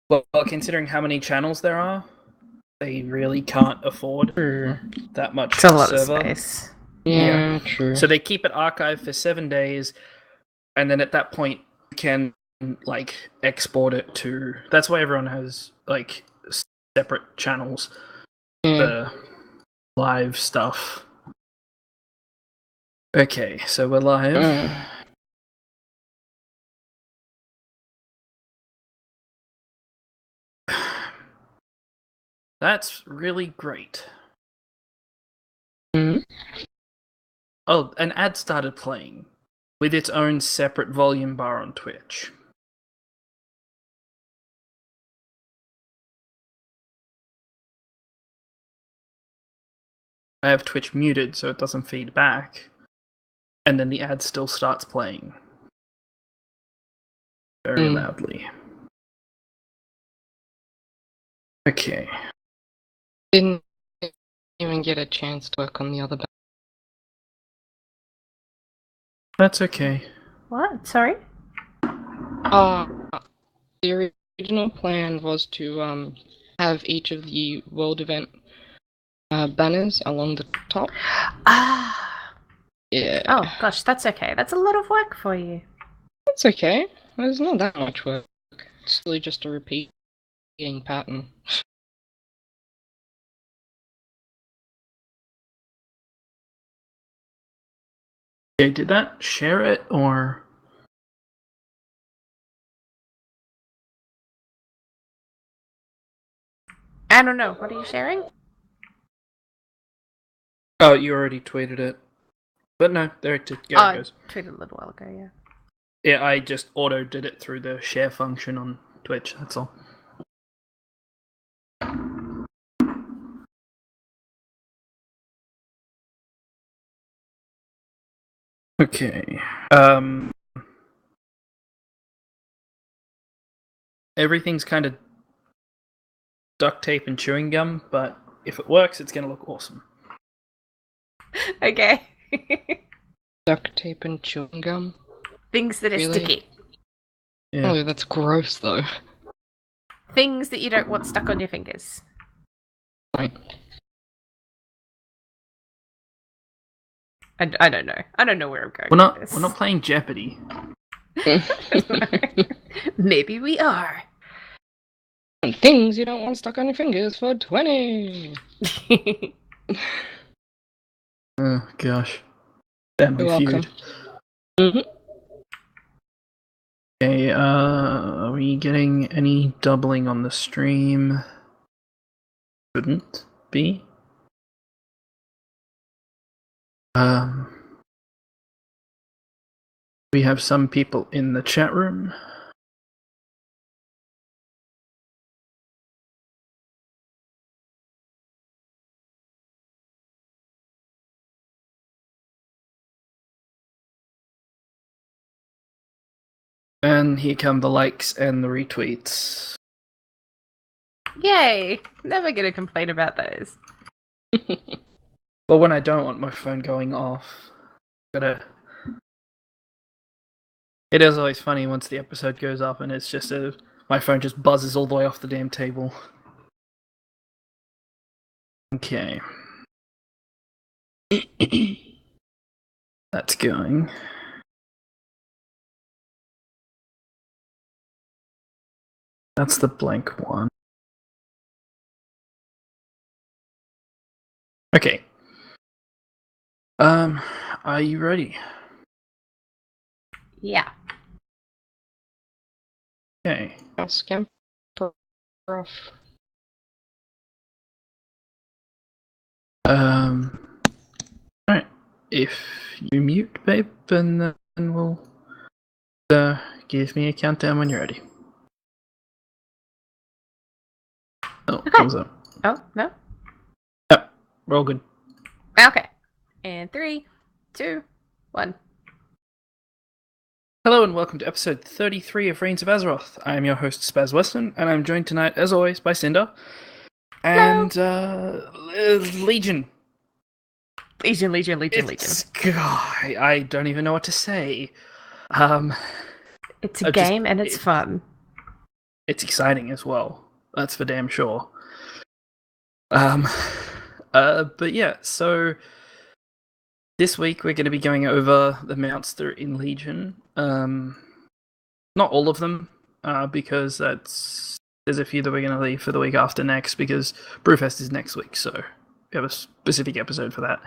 Well, considering how many channels there are, they really can't afford that much It's a lot server. of space. Yeah, true. So they keep it archived for 7 days, and then at that point can export it to. That's why everyone has separate channels for live stuff. Okay, so we're live. That's really great. Oh, an ad started playing with its own separate volume bar on Twitch. I have Twitch muted so it doesn't feed back, and then the ad still starts playing very loudly. Okay. Didn't even get a chance to work on the other. That's okay. What? Sorry? The original plan was to have each of the world event banners along the top. Yeah. Oh gosh, that's okay. That's a lot of work for you. That's okay. There's not that much work. It's really just a repeating pattern. Okay, did that share it or? I don't know. What are you sharing? Oh, you already tweeted it. But no, there it goes. I tweeted a little while ago, yeah. Yeah, I just auto did it through the share function on Twitch, that's all. Okay. Everything's kind of duct tape and chewing gum, but if it works, it's gonna look awesome. Okay. Duct tape and chewing gum? Things that are Really? sticky. Yeah. Oh, that's gross, though. Things that you don't want stuck on your fingers. Right. I don't know. I don't know where I'm going with this. We're not playing Jeopardy. Maybe we are. And things you don't want stuck on your fingers for 20! Oh, gosh. Family You're welcome. Feud. Okay, are we getting any doubling on the stream? Shouldn't be. We have some people in the chat room. And here come the likes and the retweets. Yay! Never gonna complain about those. Well, when I don't want my phone going off, it is always funny once the episode goes up and it's just my phone just buzzes all the way off the damn table. Okay. That's going. That's the blank one. Okay. Are you ready? Yeah. Okay. I'll scamper off. Alright. If you mute, babe, and then we'll give me a countdown when you're ready. Oh, okay. thumbs up. Oh, no? Yep, we're all good. Okay. And 3, 2, 1. Hello and welcome to episode 33 of Reins of Azeroth. I am your host, Spaz Weston, and I'm joined tonight, as always, by Cinder and Legion. Legion. God, I don't even know what to say. It's a game and it's fun. it's exciting as well. That's for damn sure. But yeah, so this week we're going to be going over the mounts that are in Legion. Not all of them, because there's a few that we're going to leave for the week after next, because Brewfest is next week, so we have a specific episode for that.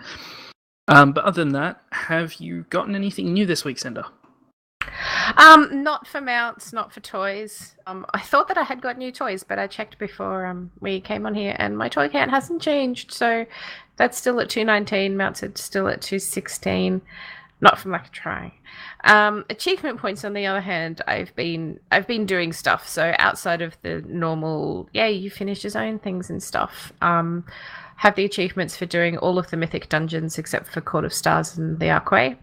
But other than that, have you gotten anything new this week, Cinder? Not for mounts, not for toys. I thought that I had got new toys, but I checked before we came on here, and my toy count hasn't changed. So that's still at 219. Mounts are still at 216. Not from lack of trying. Achievement points, on the other hand, I've been doing stuff. So outside of the normal, you finish your zone things and stuff. Have the achievements for doing all of the mythic dungeons except for Court of Stars and the Archway.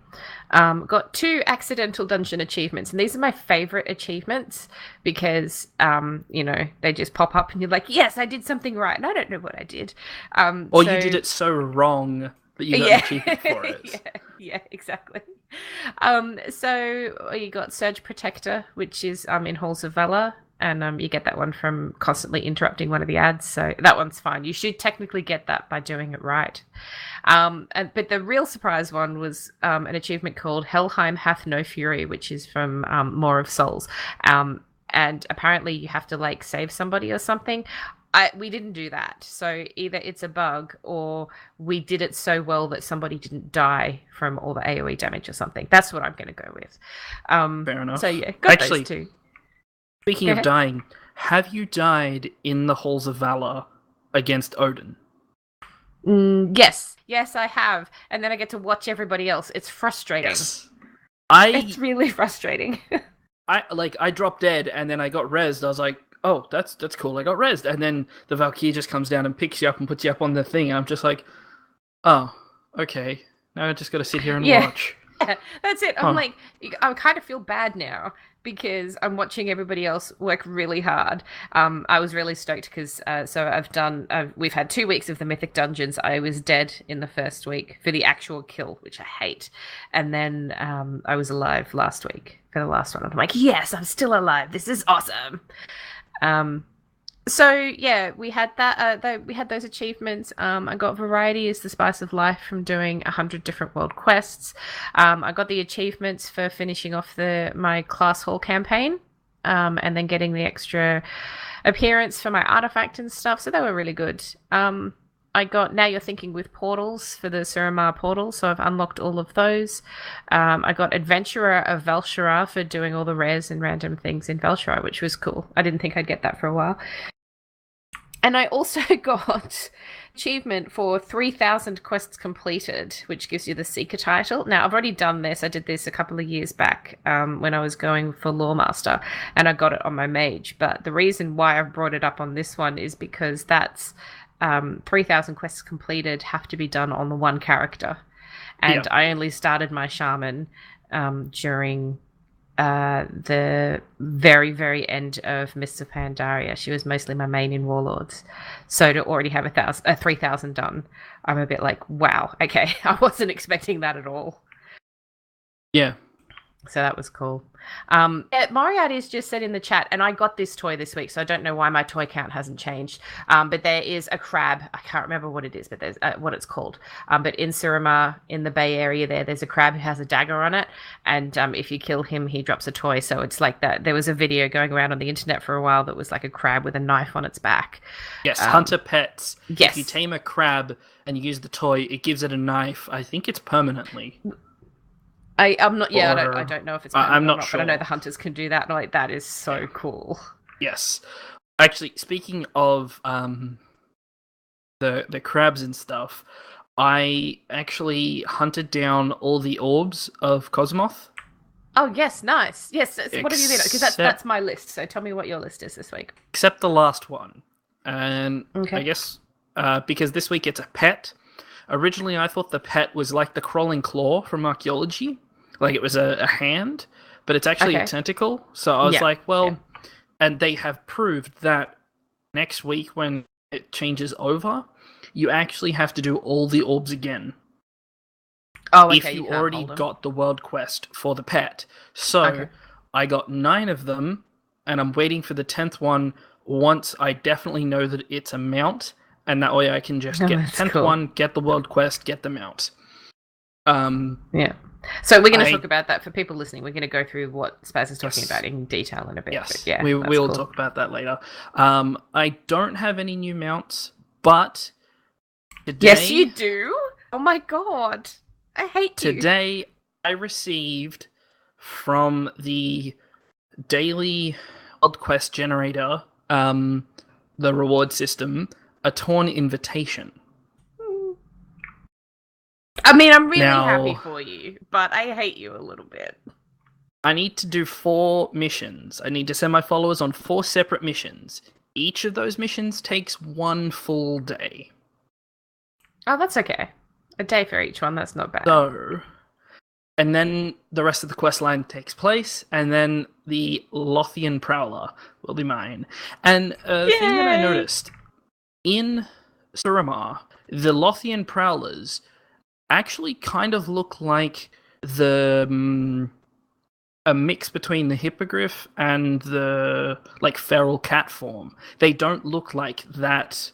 Got 2 accidental dungeon achievements, and these are my favorite achievements because, they just pop up and you're like, yes, I did something right, and I don't know what I did. Or you did it so wrong that you got an achievement for it. Yeah, exactly. So you got Surge Protector, which is in Halls of Valor. And you get that one from constantly interrupting one of the ads. So that one's fine. You should technically get that by doing it right. But the real surprise one was an achievement called Helheim Hath No Fury, which is from More of Souls. And apparently you have to save somebody or something. We didn't do that. So either it's a bug or we did it so well that somebody didn't die from all the AoE damage or something. That's what I'm going to go with. Fair enough. So yeah, got those 2. Speaking of dying, have you died in the Halls of Valor against Odin? Yes, I have. And then I get to watch everybody else. It's frustrating. Yes. It's really frustrating. I dropped dead and then I got rezzed. I was like, oh, that's cool. I got rezzed. And then the Valkyrie just comes down and picks you up and puts you up on the thing. I'm just like, oh, okay. Now I just got to sit here and watch. Yeah, that's it. I'm I kind of feel bad now because I'm watching everybody else work really hard. I was really stoked because we've had 2 weeks of the Mythic Dungeons. I was dead in the first week for the actual kill, which I hate. And then I was alive last week for the last one. I'm like, yes, I'm still alive. This is awesome. So yeah, we had that. We had those achievements. I got Variety is the Spice of Life from doing 100 different world quests. I got the achievements for finishing off my class hall campaign, and then getting the extra appearance for my artifact and stuff. So they were really good. I got Now You're Thinking with Portals for the Suramar portal, so I've unlocked all of those. I got Adventurer of Velshara for doing all the rares and random things in Velshara, which was cool. I didn't think I'd get that for a while. And I also got achievement for 3,000 quests completed, which gives you the Seeker title. Now, I've already done this. I did this a couple of years back when I was going for Lawmaster, and I got it on my mage. But the reason why I've brought it up on this one is because that's 3,000 quests completed have to be done on the one character. And I only started my shaman during the very, very end of Mists of Pandaria. She was mostly my main in Warlords. So to already have 3,000 done, I'm a bit like, wow, okay, I wasn't expecting that at all. Yeah. So that was cool. Moriarty's just said in the chat, and I got this toy this week, so I don't know why my toy count hasn't changed. But there is a crab. I can't remember what it is, but there's what it's called. But in Suramar, in the Bay Area there's a crab who has a dagger on it. And if you kill him, he drops a toy. So it's like that. There was a video going around on the internet for a while that was like a crab with a knife on its back. Yes, Hunter Pets. Yes. If you tame a crab and you use the toy, it gives it a knife. I think it's permanently. I'm not. Yeah, I don't know if it's. I'm not sure. But I know the hunters can do that. And like that is so cool. Yes, actually, speaking of the crabs and stuff, I actually hunted down all the orbs of Cosmoth. Oh yes, nice. Yes. What have you been? Because that's my list. So tell me what your list is this week. Except the last one, and I guess because this week it's a pet. Originally, I thought the pet was like the crawling claw from Archaeology. Like it was a hand, but it's actually a tentacle. So I was like, well, and they have proved that next week when it changes over, you actually have to do all the orbs again. Oh, okay. If you already got the world quest for the pet. So I got 9 of them, and I'm waiting for the 10th one once I definitely know that it's a mount, and that way I can just get the 10th one, get the world quest, get the mount. Yeah. So we're going to talk about that for people listening. We're going to go through what Spaz is talking about in detail in a bit. Yes, yeah, we'll talk about that later. I don't have any new mounts, but today... Yes, you do? Oh my god. I hate you. Today, I received from the daily world quest generator, the reward system, a torn invitation. I mean, I'm really happy for you, but I hate you a little bit. I need to do 4 missions. I need to send my followers on 4 separate missions. Each of those missions takes 1 full day. Oh, that's okay. A day for each one, that's not bad. So, and then the rest of the quest line takes place, and then the Lothian Prowler will be mine. And a thing that I noticed, in Suramar, the Lothian Prowlers actually kind of look like a mix between the hippogriff and the feral cat form. They don't look like that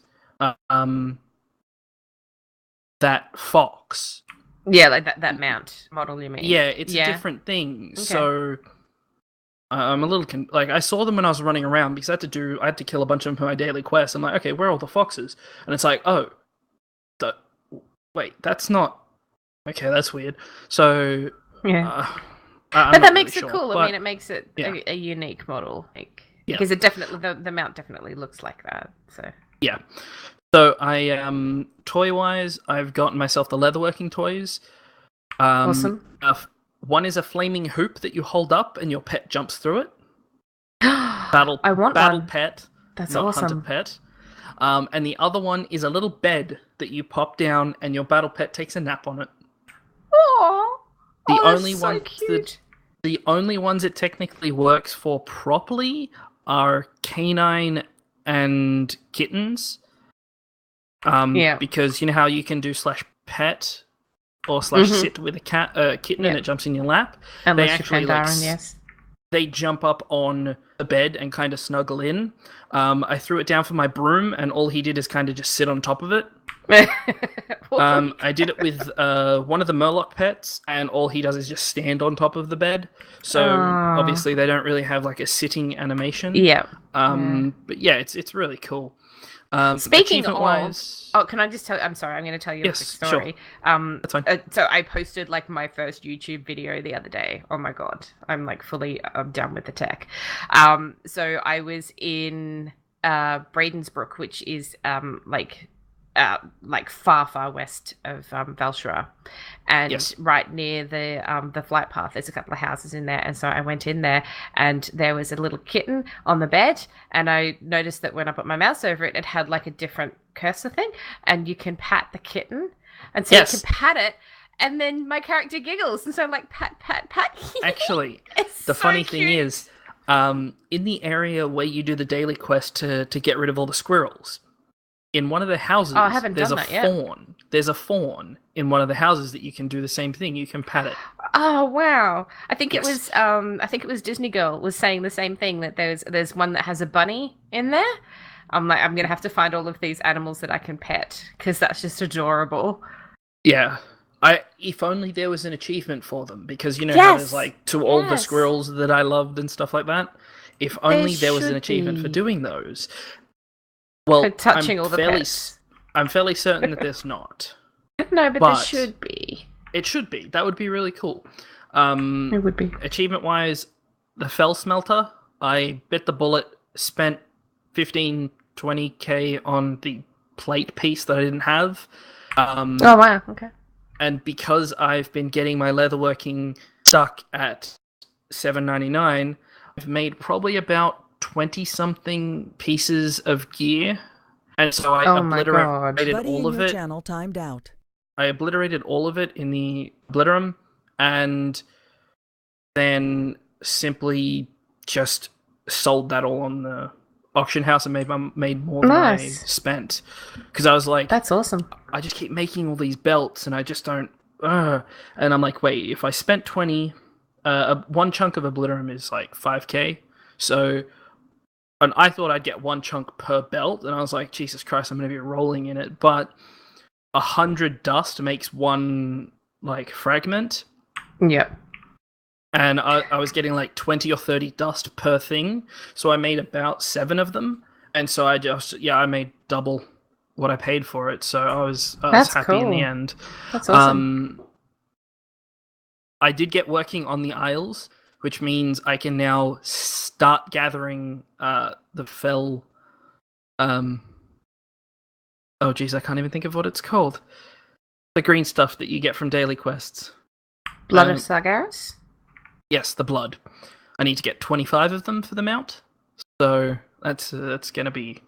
that fox. Yeah, like that mount model you mean. Yeah, it's a different thing. Okay. So I'm a little I saw them when I was running around because I had to kill a bunch of them for my daily quest. I'm like, okay, where are all the foxes? And it's like, oh, wait, that's not. Okay, that's weird. So, yeah, but that makes it cool. I mean, it makes it a unique model, because it definitely the mount definitely looks like that. So yeah. So I toy wise, I've gotten myself the leatherworking toys. Awesome. One is a flaming hoop that you hold up and your pet jumps through it. I want battle one. Pet. That's not awesome. Hunter pet. And the other one is a little bed that you pop down and your battle pet takes a nap on it. Aww. The only ones it technically works for properly are canine and kittens. Because you know how you can do /pet or /sit with a kitten and it jumps in your lap. Unless they actually yes. They jump up on the bed and kind of snuggle in. I threw it down for my broom, and all he did is kind of just sit on top of it. I did it with one of the Murloc pets, and all he does is just stand on top of the bed. So obviously they don't really have a sitting animation. Yeah. But yeah, it's really cool. Speaking of, can I just tell? I'm sorry, I'm going to tell you a quick story. Sure. That's fine. So I posted my first YouTube video the other day. Oh my god, I'm fully done with the tech. So I was in Bradensbrook, which is far west of Valshura, and right near the flight path. There's a couple of houses in there, and so I went in there, and there was a little kitten on the bed, and I noticed that when I put my mouse over it, it had a different cursor thing, and you can pat the kitten, and so you can pat it. And then my character giggles, and so I'm like, pat, pat, pat. Actually, the funny thing is, in the area where you do the daily quest to get rid of all the squirrels, in one of the houses, there's a fawn. There's a fawn in one of the houses that you can do the same thing. You can pat it. Oh wow! I think it was Disney Girl was saying the same thing, that there's one that has a bunny in there. I'm gonna have to find all of these animals that I can pet because that's just adorable. Yeah. If only there was an achievement for them, because you know how there's to all the squirrels that I loved and stuff like that. If only there was an achievement for doing those. Well, touching all the pets. I'm fairly certain that there's not. No, but there should be. It should be. That would be really cool. It would be. Achievement-wise, the Fell Smelter, I bit the bullet, spent 15, 20k on the plate piece that I didn't have. Oh, wow. Okay. And because I've been getting my leatherworking stuck at $7.99, I've made probably about 20-something pieces of gear, and so I obliterated all of it. Channel timed out. I obliterated all of it in the obliterum, and then simply just sold that all on the auction house and made more than I spent, because I was like, that's awesome. I just keep making all these belts, and I just don't. And I'm like, wait, if I spent 20, one chunk of obliterum is 5k, so and I thought I'd get 1 chunk per belt, and I was like, Jesus Christ, I'm going to be rolling in it. But 100 dust makes 1 like fragment. Yep. And I was getting like 20 or 30 dust per thing, so I made about 7 of them, and so I made double what I paid for it. So I was happy in the end. That's awesome. I did get working on the Isles, which means I can now start gathering the fell. Oh geez, I can't even think of what it's called. The green stuff that you get from daily quests. Blood of Sargeras? Yes, the blood. I need to get 25 of them for the mount. So that's going to be.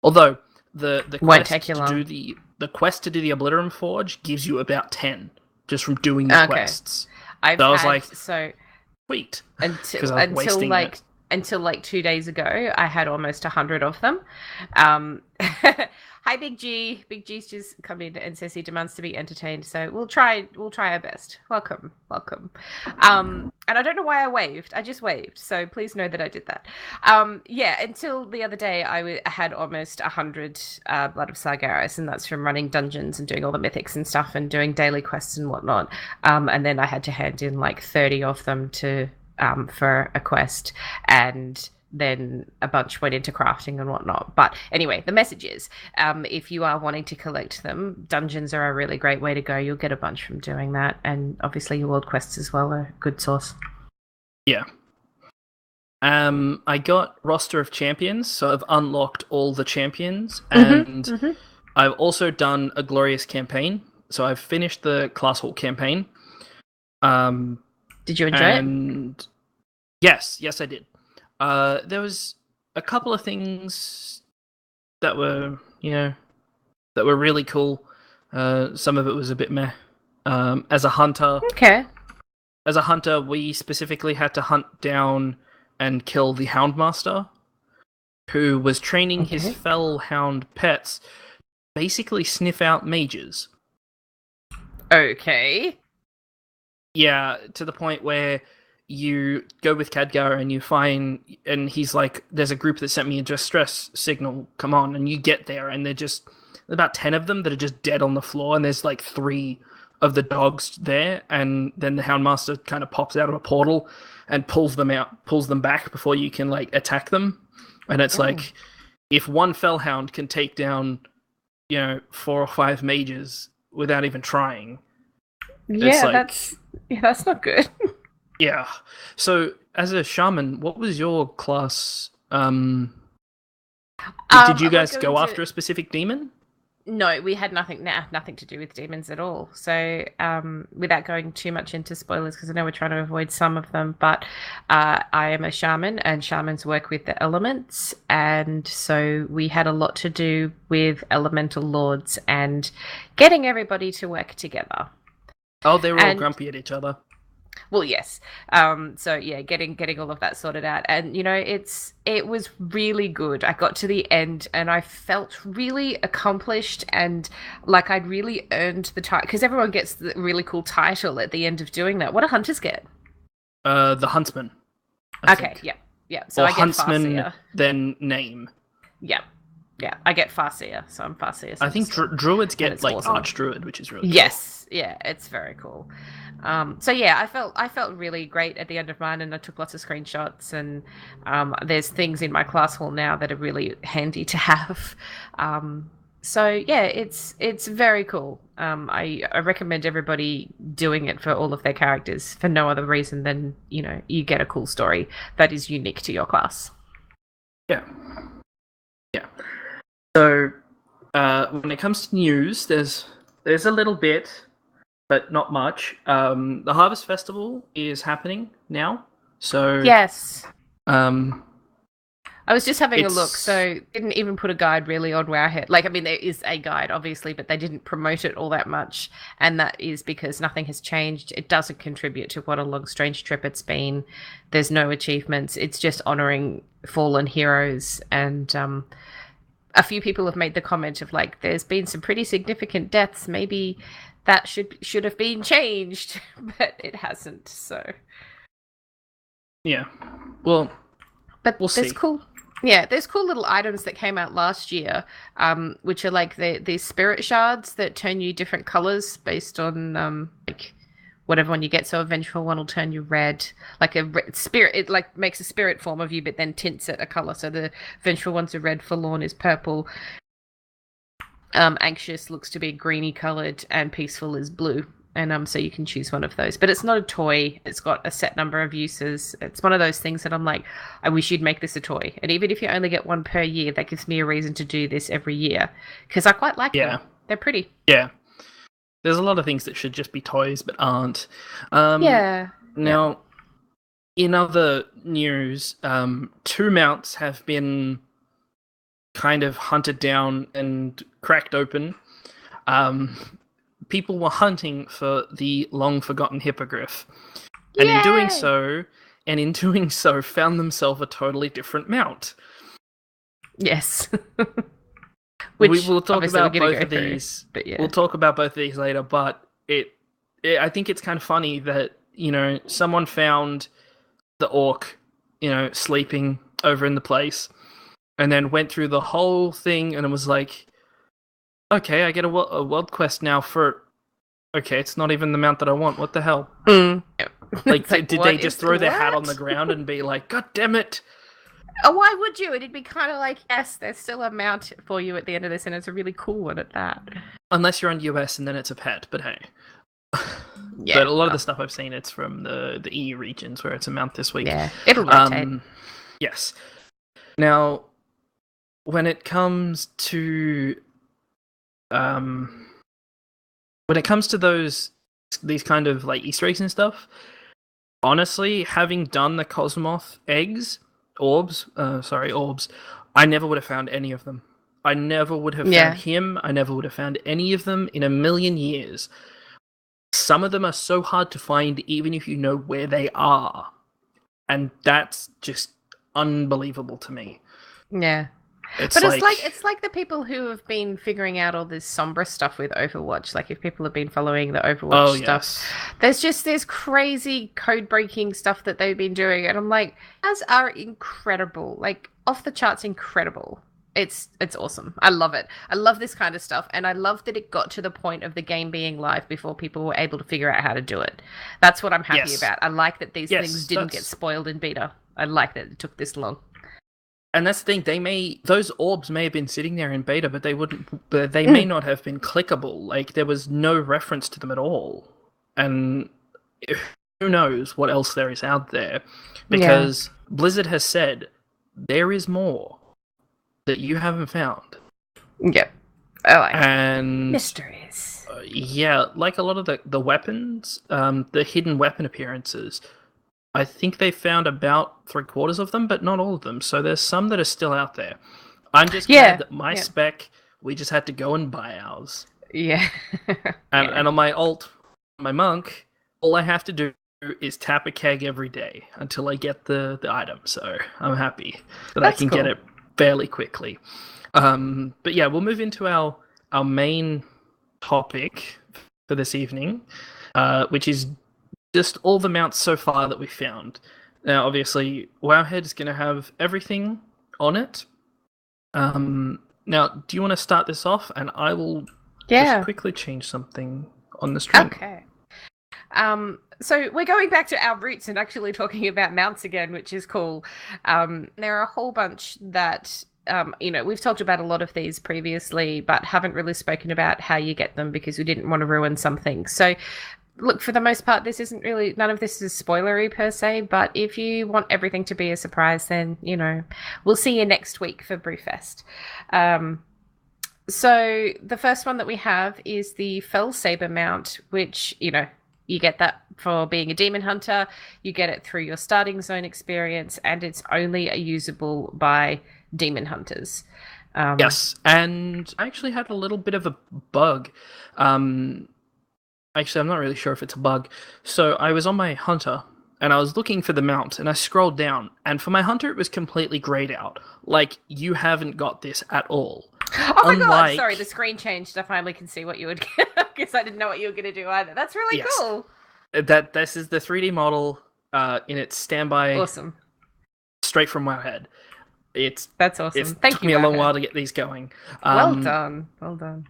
Although the Won't quest take you to long. do the quest to do the Obliterum Forge gives you about 10 just from doing the quests. I was like, sweet. Until like 2 days ago, I had almost 100 of them. Hi, Big G. Big G's just come in and says he demands to be entertained. So we'll try our best. Welcome. And I don't know why I waved. I just waved. So please know that I did that. Until the other day, I had almost 100 Blood of Sargeras, and that's from running dungeons and doing all the mythics and stuff and doing daily quests and whatnot. And then I had to hand in like 30 of them to for a quest, and then a bunch went into crafting and whatnot. But anyway, the message is, if you are wanting to collect them, dungeons are a really great way to go. You'll get a bunch from doing that, and obviously your world quests as well are a good source. Yeah. I got roster of champions, so I've unlocked all the champions, and I've also done a glorious campaign. So I've finished the Class Hall campaign. Did you enjoy it? Yes, I did. There was a couple of things that were, that were really cool. Some of it was a bit meh. As a hunter, we specifically had to hunt down and kill the Houndmaster, who was training his fell hound pets, basically sniff out mages. Okay. Yeah, to the point where you go with Khadgar and you find, and he's like, there's a group that sent me a distress signal, come on, and you get there, and there's about 10 of them that are just dead on the floor, and there's like 3 of the dogs there, and then the Houndmaster kind of pops out of a portal and pulls them back before you can like attack them. And it's like, if one Fellhound can take down, 4 or 5 mages without even trying, that's not good. Yeah. So, as a shaman, what was your class? Did you guys go after a specific demon? No, we had nothing to do with demons at all. So, without going too much into spoilers, because I know we're trying to avoid some of them, but I am a shaman, and shamans work with the elements, and so we had a lot to do with elemental lords and getting everybody to work together. Oh, they were all grumpy at each other. Well, yes. So yeah, getting all of that sorted out, and it was really good. I got to the end, and I felt really accomplished, and like I'd really earned the title, because everyone gets the really cool title at the end of doing that. What do hunters get? The huntsman. I think. Yeah. So or I get huntsman, Farseer. then name. Yeah. I get Farseer, so I'm Farseer. So I think druids get like awesome. Archdruid, which is really yes, cool. Yeah, it's very cool. So yeah, I felt really great at the end of mine, and I took lots of screenshots, and there's things in my class hall now that are really handy to have. So yeah, it's very cool. I recommend everybody doing it for all of their characters for no other reason than you get a cool story that is unique to your class. Yeah. So, when it comes to news, there's a little bit, but not much. The Harvest Festival is happening now. So yes. I was just having a look. So didn't even put a guide really on where I had. Like, I mean, there is a guide, obviously, but they didn't promote it all that much, and that is because nothing has changed. It doesn't contribute to what a long, strange trip it's been. There's no achievements. It's just honoring fallen heroes, and a few people have made the comment of like, there's been some pretty significant deaths. Maybe that should have been changed, but it hasn't. So yeah, well, but we'll that's see. cool. Yeah, there's cool little items that came out last year, which are like these spirit shards that turn you different colors based on like whatever one you get. So a vengeful one will turn you red, like a spirit. It like makes a spirit form of you, but then tints it a color. So the vengeful ones are red, forlorn is purple, anxious looks to be greeny colored, and peaceful is blue. And so you can choose one of those, but it's not a toy. It's got a set number of uses. It's one of those things that I'm like, I wish you'd make this a toy. And even if you only get one per year, that gives me a reason to do this every year because I quite like them. They're pretty. Yeah, there's a lot of things that should just be toys but aren't. Now, in other news, 2 mounts have been kind of hunted down and cracked open. People were hunting for the long-forgotten hippogriff. And in doing so, found themselves a totally different mount. Yes. Which we will talk about both of these. We'll talk about both of these later, but I think it's kind of funny that, someone found the orc, sleeping over in the place, and then went through the whole thing, and it was like, okay, I get a world quest now for... Okay, it's not even the mount that I want. What the hell? Like, did they just throw their hat on the ground and be like, God damn it? Oh, why would you? It'd be kind of like, yes, there's still a mount for you at the end of this, and it's a really cool one at that. Unless you're on US and then it's a pet, but hey. Yeah, but a lot of the stuff I've seen, it's from the EU regions where it's a mount this week. Yeah, it'll rotate. Yes. Now, when it comes to... when it comes to these kind of like Easter eggs and stuff, honestly, having done the Cosmoth orbs, I never would have found any of them. I never would have found him. I never would have found any of them in a million years. Some of them are so hard to find, even if you know where they are, and that's just unbelievable to me. Yeah. It's like the people who have been figuring out all this Sombra stuff with Overwatch. Like if people have been following the Overwatch stuff, there's crazy code breaking stuff that they've been doing, and I'm like, as are incredible, like off the charts, incredible. It's awesome. I love it. I love this kind of stuff, and I love that it got to the point of the game being live before people were able to figure out how to do it. That's what I'm happy about. I like that these things didn't get spoiled in beta. I like that it took this long. And that's the thing, those orbs may have been sitting there in beta, but they may not have been clickable. Like, there was no reference to them at all. And who knows what else there is out there. Because Blizzard has said, there is more that you haven't found. Yep. I like and mysteries. Like a lot of the weapons, the hidden weapon appearances, I think they found about 3/4 of them, but not all of them. So there's some that are still out there. I'm just glad that my spec, we just had to go and buy ours. Yeah. And on my monk, all I have to do is tap a keg every day until I get the item. So I'm happy that I can get it fairly quickly. But yeah, we'll move into our main topic for this evening, which is just all the mounts so far that we found. Now, obviously, Wowhead is going to have everything on it. Now, do you want to start this off? And I will just quickly change something on the stream. Okay. So we're going back to our roots and actually talking about mounts again, which is cool. There are a whole bunch that... we've talked about a lot of these previously, but haven't really spoken about how you get them because we didn't want to ruin something. So, look, for the most part, none of this is spoilery per se, but if you want everything to be a surprise, then, we'll see you next week for Brewfest. So the first one that we have is the Fell Saber mount, which, you get that for being a demon hunter. You get it through your starting zone experience, and it's only usable by demon hunters. Yes, and I actually had a little bit of a bug. Actually, I'm not really sure if it's a bug. So I was on my hunter, and I was looking for the mount, and I scrolled down, and for my hunter, it was completely grayed out. Like, you haven't got this at all. Oh my god, sorry, the screen changed. I finally can see what you would get. I guess I didn't know what you were going to do either. That's really cool. This is the 3D model in its standby. Awesome. Straight from Wowhead. That's awesome. Thank took you, me a long Wowhead. while to get these going. Well done.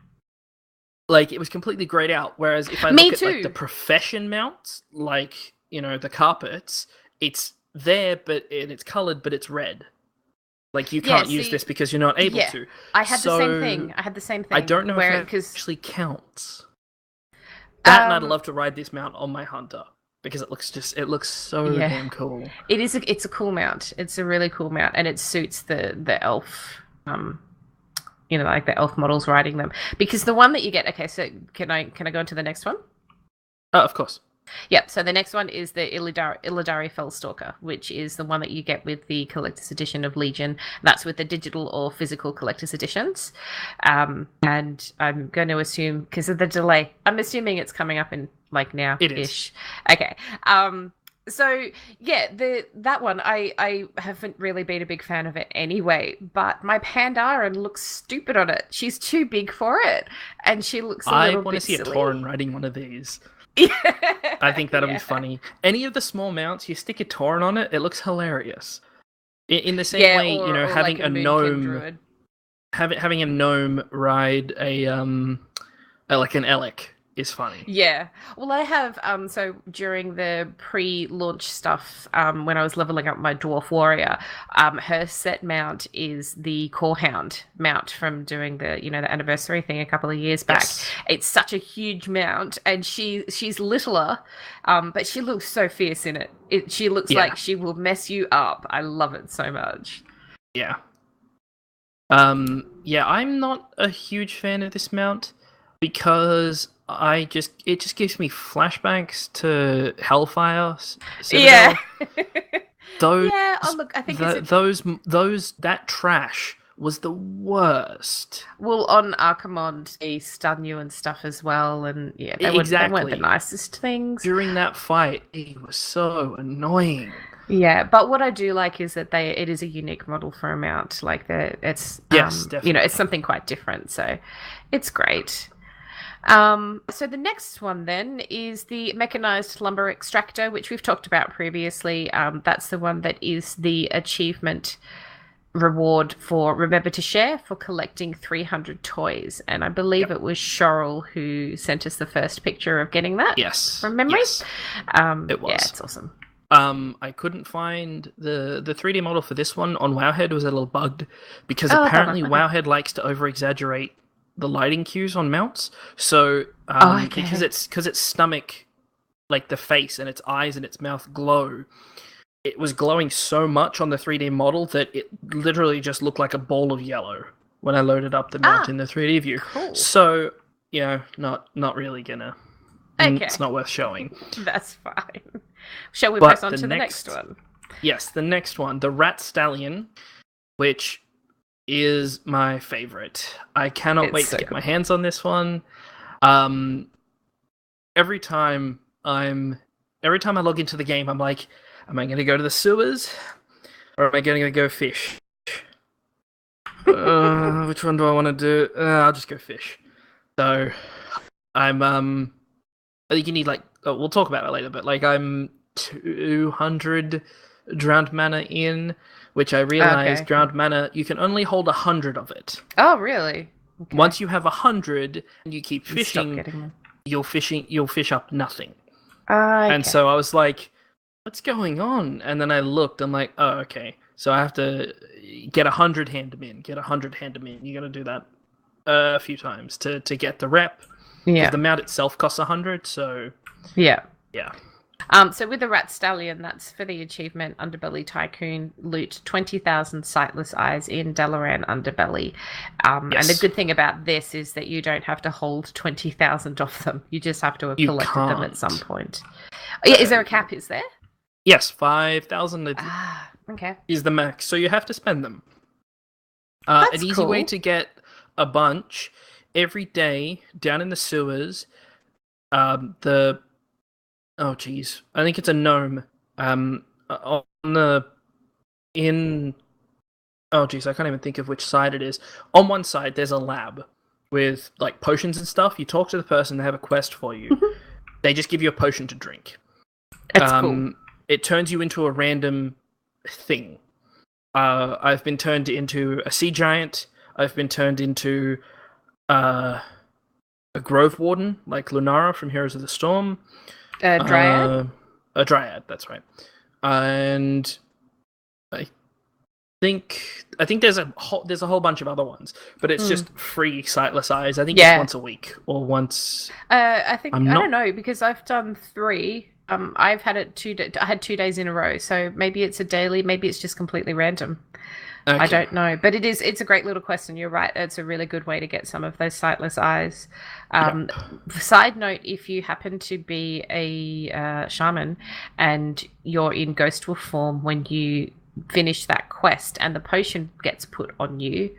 Like, it was completely grayed out. Whereas if I Me look at like the too. profession mounts, like, you know, the carpets, it's there, but it's coloured, but it's red. Like, you can't use this because you're not able to. I had the same thing. I don't know if it actually counts. That, and I'd love to ride this mount on my hunter because it looks so damn cool. It's a cool mount. It's a really cool mount, and it suits the elf. You know, like the elf models riding them. Because the one that you get. Okay, so can I go into the next one? Of course. Yep, so the next one is the Illidari Fellstalker, which is the one that you get with the Collector's Edition of Legion. That's with the digital or physical Collector's Editions. And I'm going to assume, because of the delay, I'm assuming it's coming up in, like, now-ish. It is. Okay. So, yeah, that one, I haven't really been a big fan of it anyway, but my Pandaren looks stupid on it. She's too big for it, and she looks a little bit silly. I want to see a Tauren riding one of these. Yeah. I think that'll be funny. Any of the small mounts, you stick a Tauren on it, it looks hilarious. In the same way, you know, having like a gnome, having a gnome ride a like an Elec is funny. Yeah. Well, I have so during the pre-launch stuff, when I was leveling up my dwarf warrior, her set mount is the Corehound mount from doing the, you know, the anniversary thing a couple of years back. Yes. It's such a huge mount, and she's littler, but she looks so fierce in it. She looks like she will mess you up. I love it so much. Yeah. Yeah, I'm not a huge fan of this mount because it just gives me flashbacks to Hellfire Citadel. Those, yeah. Oh, look, I think that trash was the worst. Well, on Archimonde, they stun you and stuff as well, and yeah, they weren't the nicest things. During that fight, it was so annoying. Yeah, but what I do like is that it is a unique model for a mount. Like it's definitely. You know, it's something quite different, so it's great. So the next one then is the mechanized lumber extractor, which we've talked about previously. That's the one that is the achievement reward for Remember to Share for collecting 300 toys. And I believe it was Shorrel who sent us the first picture of getting that. Yes. From memory. Yes. It was. Yeah, it's awesome. I couldn't find the 3D model for this one on Wowhead was a little bugged because apparently Wowhead likes to over-exaggerate the lighting cues on mounts. So because its stomach, like the face and its eyes and its mouth glow, it was glowing so much on the 3D model that it literally just looked like a ball of yellow when I loaded up the mount in the 3D view. Cool. So, you know, not really gonna. Okay. It's not worth showing. That's fine. Shall we press on to the next one? Yes, the next one, the Rat Stallion, which is my favorite. I cannot wait to get my hands on this one. Every time I log into the game, I'm like, am I going to go to the sewers or am I going to go fish? Which one do I want to do? I'll just go fish. So I'm I think you need we'll talk about it later, but I'm 200 drowned mana in, which I realized drowned mana, you can only hold 100 of it. Oh, really? Okay. Once you have 100 and you keep fishing, you'll fish up nothing. Okay. And so I was like, what's going on? And then I looked, I'm like, oh, okay. So I have to get 100 hand them in. You got to do that a few times to get the rep. Yeah. The mount itself costs 100, so... Yeah. Yeah. So with the Rat Stallion, that's for the achievement Underbelly Tycoon, loot 20,000 sightless eyes in Dalaran Underbelly. And the good thing about this is that you don't have to hold 20,000 of them. You just have to have collected them at some point. Oh, yeah, is there a cap, is there? Yes, 5,000 okay. is the max, so you have to spend them. That's an easy way to get a bunch every day down in the sewers. Oh geez, I think it's a gnome. Oh geez, I can't even think of which side it is. On one side, there's a lab with potions and stuff. You talk to the person, they have a quest for you. They just give you a potion to drink. That's cool. It turns you into a random thing. I've been turned into a sea giant. I've been turned into a grove warden, like Lunara from Heroes of the Storm. Dryad? A dryad, that's right. And I think there's a whole bunch of other ones, but it's just free sightless eyes. I think it's once a week or once. I don't know because I've done 3. I've had it I had 2 days in a row, so maybe it's a daily, maybe it's just completely random. Okay. I don't know, but it's a great little question. You're right. It's a really good way to get some of those sightless eyes. Side note, if you happen to be a shaman and you're in ghost wolf form when you finish that quest and the potion gets put on you,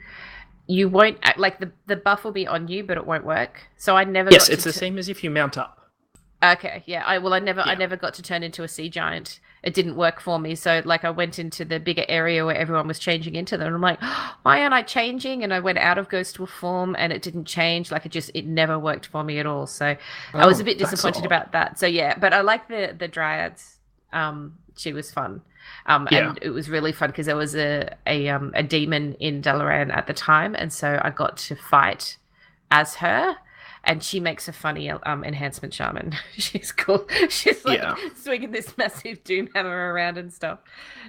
you won't like the buff will be on you, but it won't work. So I never. Yes, it's the same as if you mount up. Okay, yeah. I never got to turn into a sea giant. It didn't work for me. So like I went into the bigger area where everyone was changing into them. And I'm like, oh, why aren't I changing? And I went out of ghost wolf form and it didn't change. Like it never worked for me at all. So I was a bit disappointed about that. So yeah, but I like the dryads. She was fun. And it was really fun because there was a demon in Dalaran at the time, and so I got to fight as her. And she makes a funny enhancement shaman. She's cool. She's like swinging this massive doom hammer around and stuff.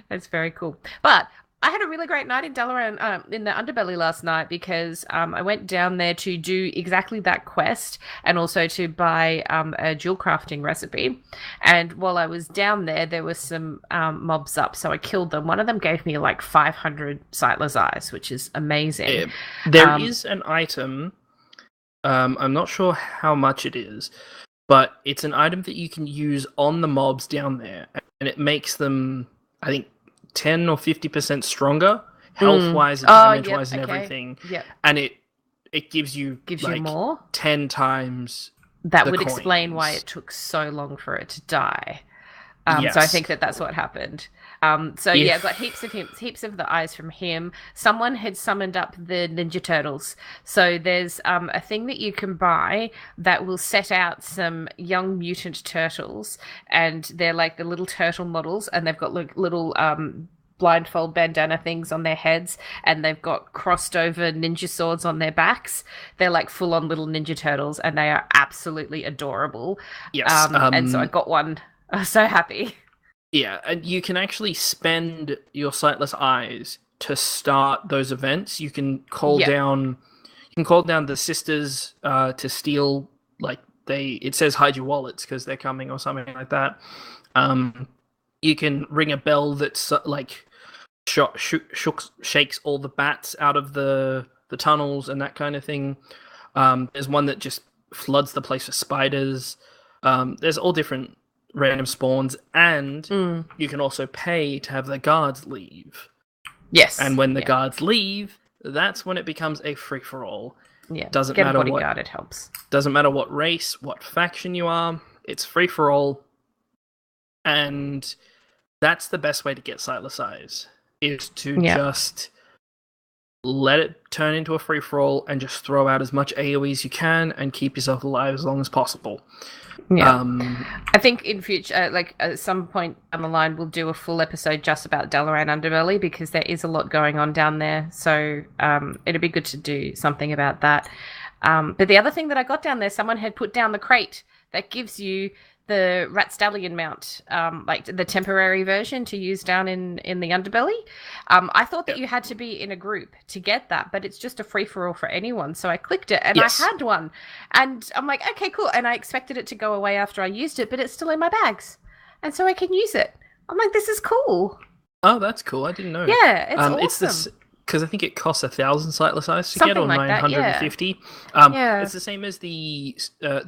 It's very cool. But I had a really great night in Dalaran, in the Underbelly last night because I went down there to do exactly that quest and also to buy a jewel crafting recipe. And while I was down there, there were some mobs up, so I killed them. One of them gave me like 500 sightless eyes, which is amazing. There is an item. I'm not sure how much it is, but it's an item that you can use on the mobs down there, and it makes them, I think, 10 or 50% stronger, health-wise and damage-wise and everything. Yep. And it gives you more? 10 times that would explain why it took so long for it to die. So I think that's what happened. I got heaps of the eyes from him. Someone had summoned up the Ninja Turtles. So there's a thing that you can buy that will set out some young mutant turtles, and they're like the little turtle models, and they've got little blindfold bandana things on their heads, and they've got crossed over ninja swords on their backs. They're like full on little Ninja Turtles, and they are absolutely adorable. Yes. And so I got one. I was so happy. Yeah, and you can actually spend your sightless eyes to start those events. You can call down the sisters to steal, like it says hide your wallets because they're coming or something like that. You can ring a bell that's like shakes all the bats out of the tunnels and that kind of thing. There's one that just floods the place with spiders. There's all different random spawns, and you can also pay to have the guards leave. Yes. And when the guards leave, that's when it becomes a free-for-all. Yeah. Doesn't Get matter a bodyguard, it helps. Doesn't matter what race, what faction you are, it's free-for-all. And that's the best way to get sightless eyes, is to just let it turn into a free-for-all and just throw out as much AoE as you can and keep yourself alive as long as possible. Yeah. I think in future, like at some point down the line, we'll do a full episode just about Dalaran Underbelly because there is a lot going on down there. So it'd be good to do something about that. But the other thing that I got down there, someone had put down the crate that gives you the Rat Stallion mount, like the temporary version to use down in the Underbelly. I thought that you had to be in a group to get that, but it's just a free-for-all for anyone. So I clicked it and I had one. And I'm like, okay, cool. And I expected it to go away after I used it, but it's still in my bags. And so I can use it. I'm like, this is cool. Oh, that's cool. I didn't know. Yeah, it's awesome. It's this, because I think it costs 1,000 sightless eyes to Something get, or like 950. That, It's the same as the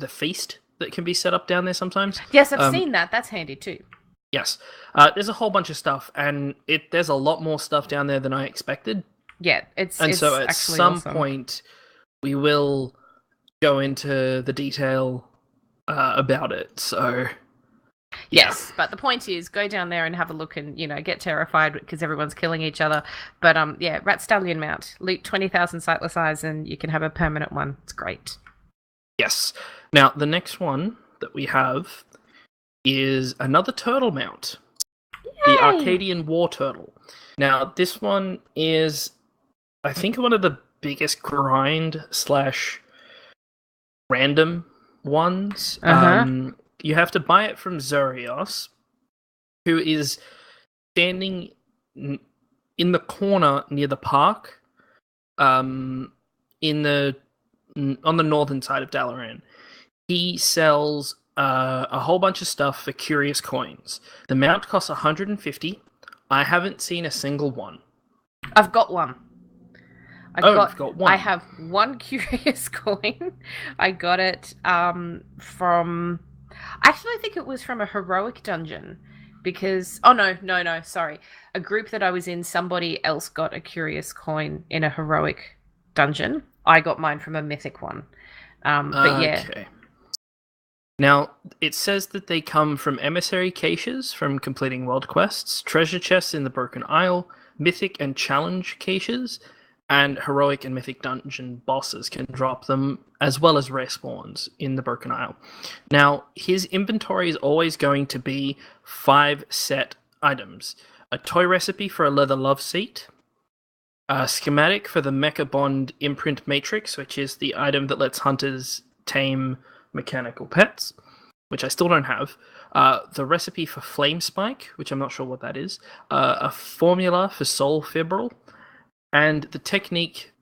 feast that can be set up down there sometimes. Yes, I've seen that. That's handy too. Yes. There's a whole bunch of stuff, and there's a lot more stuff down there than I expected. Yeah, so at some point we will go into the detail about it. So yes, but the point is, go down there and have a look and, get terrified because everyone's killing each other. But Rat Stallion mount, loot 20,000 sightless eyes and you can have a permanent one. It's great. Yes. Now, the next one that we have is another turtle mount. Yay! The Arcadian War Turtle. Now, this one is, I think, one of the biggest grind/random ones. You have to buy it from Zurios, who is standing in the corner near the park, on the northern side of Dalaran. He sells a whole bunch of stuff for curious coins. The mount costs 150. I haven't seen a single one. I've got one. You've got one. I have one curious coin. I got it from... Actually, I think it was from a heroic dungeon. Because... Oh, no, sorry. A group that I was in, somebody else got a curious coin in a heroic dungeon. I got mine from a mythic one. But yeah. Okay. Now, it says that they come from emissary caches from completing world quests, treasure chests in the Broken Isle, mythic and challenge caches, and heroic and mythic dungeon bosses can drop them, as well as rare spawns in the Broken Isle. Now, his inventory is always going to be 5 set items. A toy recipe for a leather love seat, a schematic for the Mecha Bond imprint matrix, which is the item that lets hunters tame mechanical pets, which I still don't have. The recipe for Flame Spike, which I'm not sure what that is. A formula for Soul Fibril, and the technique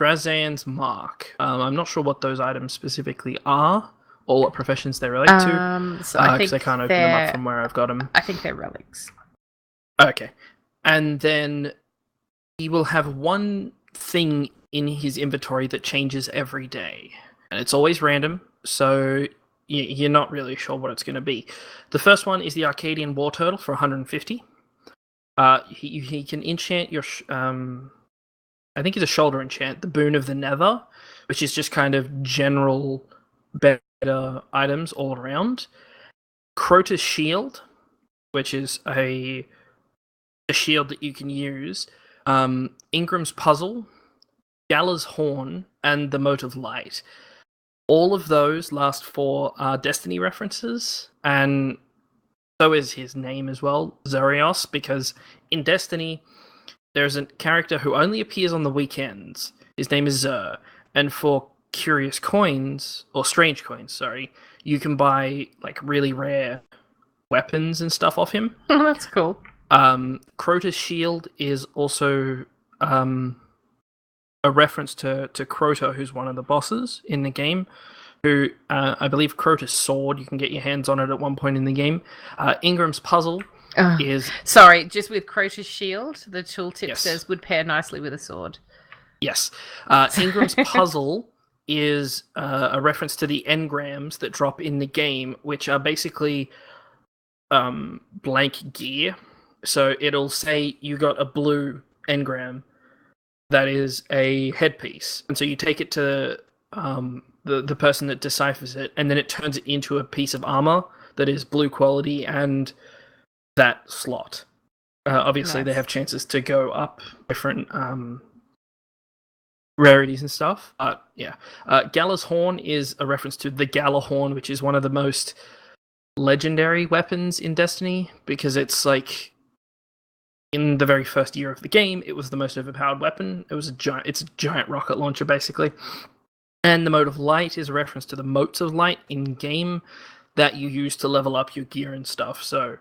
Drazan's Mark. I'm not sure what those items specifically are, or what professions they relate to, So I because I can't open them up from where I've got them. I think they're relics. Okay. And then he will have one thing in his inventory that changes every day. And it's always random, so you're not really sure what it's going to be. The first one is the Arcadian War Turtle for 150. He can enchant your... I think it's a shoulder enchant, the Boon of the Nether, which is just kind of general better items all around. Crota's Shield, which is a shield that you can use. Ingram's Puzzle, Gala's Horn, and the Mote of Light. All of those last for Destiny references, and so is his name as well, Zurios, because in Destiny, there's a character who only appears on the weekends. His name is Zur, and for curious coins, or strange coins, sorry, you can buy like really rare weapons and stuff off him. That's cool. Crota's Shield is also a reference to Crota, who's one of the bosses in the game, who I believe Crota's Sword, you can get your hands on it at one point in the game. Ingram's Puzzle is... Sorry, just with Crota's Shield, the tooltip Yes. says would pair nicely with a sword. Yes. Ingram's Puzzle is a reference to the engrams that drop in the game, which are basically blank gear. So it'll say you got a blue engram that is a headpiece. And so you take it to the person that deciphers it, and then it turns it into a piece of armor that is blue quality and that slot. Obviously, They have chances to go up different rarities and stuff. Gala's Horn is a reference to the Gala Horn, which is one of the most legendary weapons in Destiny, because it's like... in the very first year of the game, it was the most overpowered weapon. It's a giant rocket launcher, basically. And the Mote of Light is a reference to the Motes of Light in-game that you use to level up your gear and stuff. So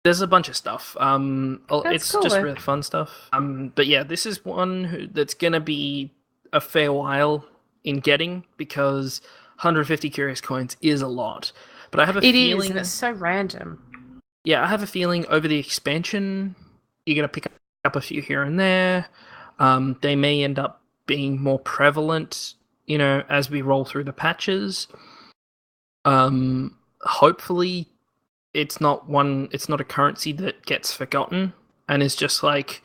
there's a bunch of stuff. It's cool, just though. really fun stuff. But yeah, this is one that's going to be a fair while in getting, because 150 curious coins is a lot. But I have a feeling... It is, and it's so random. Yeah, I have a feeling over the expansion, you're going to pick up a few here and there. They may end up being more prevalent, as we roll through the patches. Hopefully, it's not a currency that gets forgotten and is just like,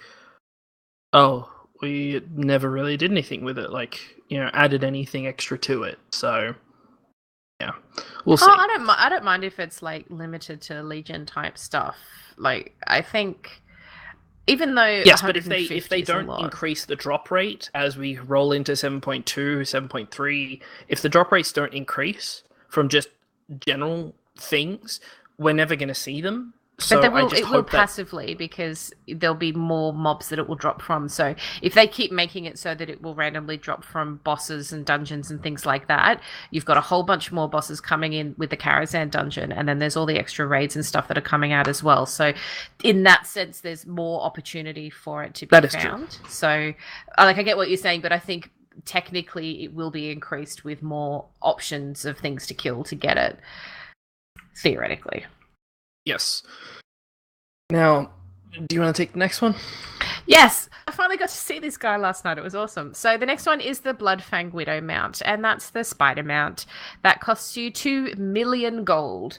oh, we never really did anything with it, added anything extra to it. So, yeah, we'll see. I don't mind if it's like limited to Legion type stuff. Like, I think, even though yes, but if they don't lot... increase the drop rate as we roll into 7.2, 7.3, if the drop rates don't increase from just general things, we're never going to see them. So But I just it will hope that passively because there'll be more mobs that it will drop from. So if they keep making it so that it will randomly drop from bosses and dungeons and things like that, you've got a whole bunch more bosses coming in with the Karazhan dungeon, and then there's all the extra raids and stuff that are coming out as well. So in that sense, there's more opportunity for it to be found. True. So I get what you're saying, but I think technically it will be increased with more options of things to kill to get it, theoretically. Yes. Now, do you want to take the next one? Yes! I finally got to see this guy last night. It was awesome. So the next one is the Bloodfang Widow mount, and that's the spider mount. That costs you 2 million gold.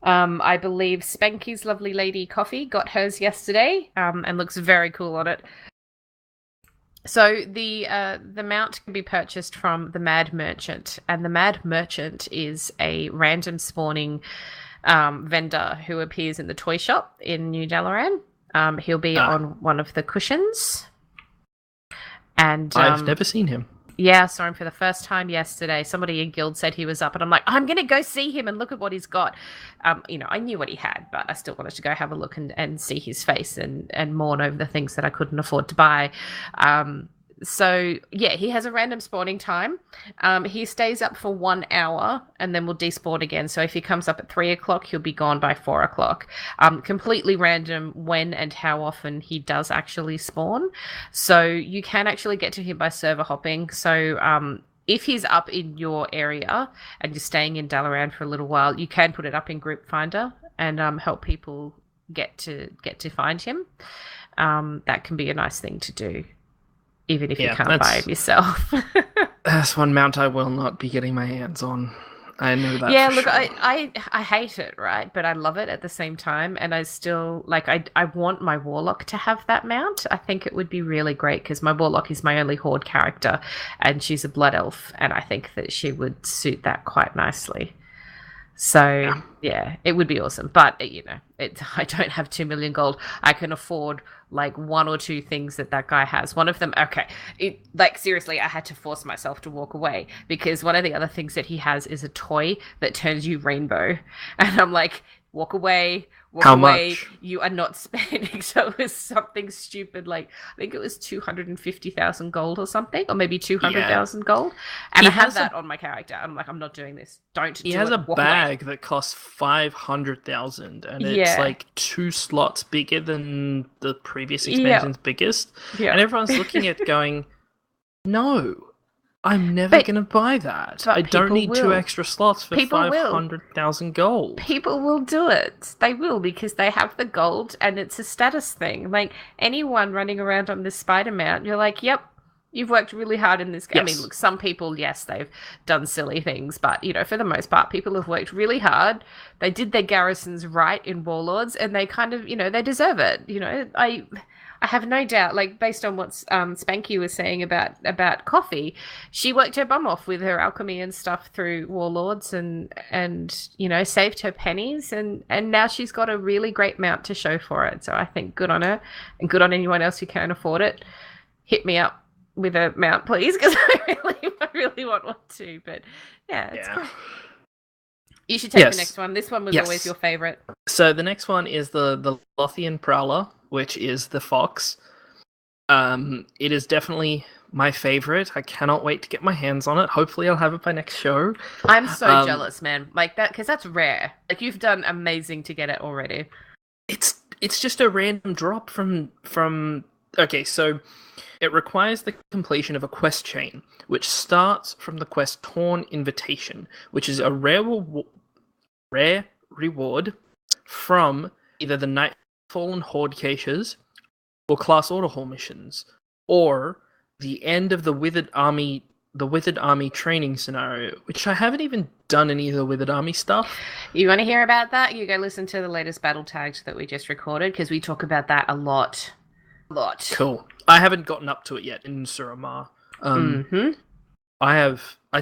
I believe Spanky's lovely lady Coffee got hers yesterday, and looks very cool on it. So the mount can be purchased from the Mad Merchant, and the Mad Merchant is a random spawning vendor who appears in the toy shop in New Dalaran. He'll be on one of the cushions. And I've never seen him. Yeah, I saw him for the first time yesterday. Somebody in Guild said he was up, and I'm like, I'm going to go see him and look at what he's got. I knew what he had, but I still wanted to go have a look and see his face and mourn over the things that I couldn't afford to buy. So, yeah, he has a random spawning time. He stays up for 1 hour and then will despawn again. So if he comes up at 3 o'clock, he'll be gone by 4 o'clock. Completely random when and how often he does actually spawn. So you can actually get to him by server hopping. So if he's up in your area and you're staying in Dalaran for a little while, you can put it up in Group Finder and help people get to find him. That can be a nice thing to do, even if you can't buy it yourself. That's one mount I will not be getting my hands on. I know that. Yeah, look, sure. I hate it, right? But I love it at the same time, and I still I want my warlock to have that mount. I think it would be really great because my warlock is my only horde character, and she's a blood elf, and I think that she would suit that quite nicely. So yeah, it would be awesome. But I don't have 2 million gold. I can afford like 1 or 2 things that guy has. One of them, seriously, I had to force myself to walk away because one of the other things that he has is a toy that turns you rainbow, and I'm like, walk away. How much? You are not spending. So it was something stupid, like I think it was 250,000 gold or something, or maybe 200,000 gold. And I have that on my character. I'm like, I'm not doing this. He has a bag that costs 500,000, and it's like 2 slots bigger than the previous expansion's biggest. Yeah. And everyone's looking at going, no. I'm never going to buy that. I don't need 2 extra slots for 500,000 gold. People will do it. They will because they have the gold and it's a status thing. Like anyone running around on this spider mount, you're like, yep, you've worked really hard in this game. Yes. I mean, look, some people, yes, they've done silly things, but, for the most part, people have worked really hard. They did their garrisons right in Warlords and they kind of, they deserve it. I have no doubt, like based on what Spanky was saying about Coffee, she worked her bum off with her alchemy and stuff through Warlords and saved her pennies and now she's got a really great mount to show for it. So I think good on her and good on anyone else who can afford it. Hit me up with a mount, please, because I really want one too. But it's great. You should take the next one. This one was always your favorite. So the next one is the Lothian Prowler, which is the Fox. It is definitely my favorite. I cannot wait to get my hands on it. Hopefully I'll have it by next show. I'm so jealous, man. Like that, because that's rare. Like you've done amazing to get it already. It's just a random drop from. Okay, so it requires the completion of a quest chain, which starts from the quest Torn Invitation, which is a rare reward from either the Nightfallen Horde caches or class order hall missions, or the end of the Withered Army training scenario, which I haven't even done any of the Withered Army stuff. You want to hear about that? You go listen to the latest battle tags that we just recorded, because we talk about that a lot. Cool. I haven't gotten up to it yet in Suramar. I think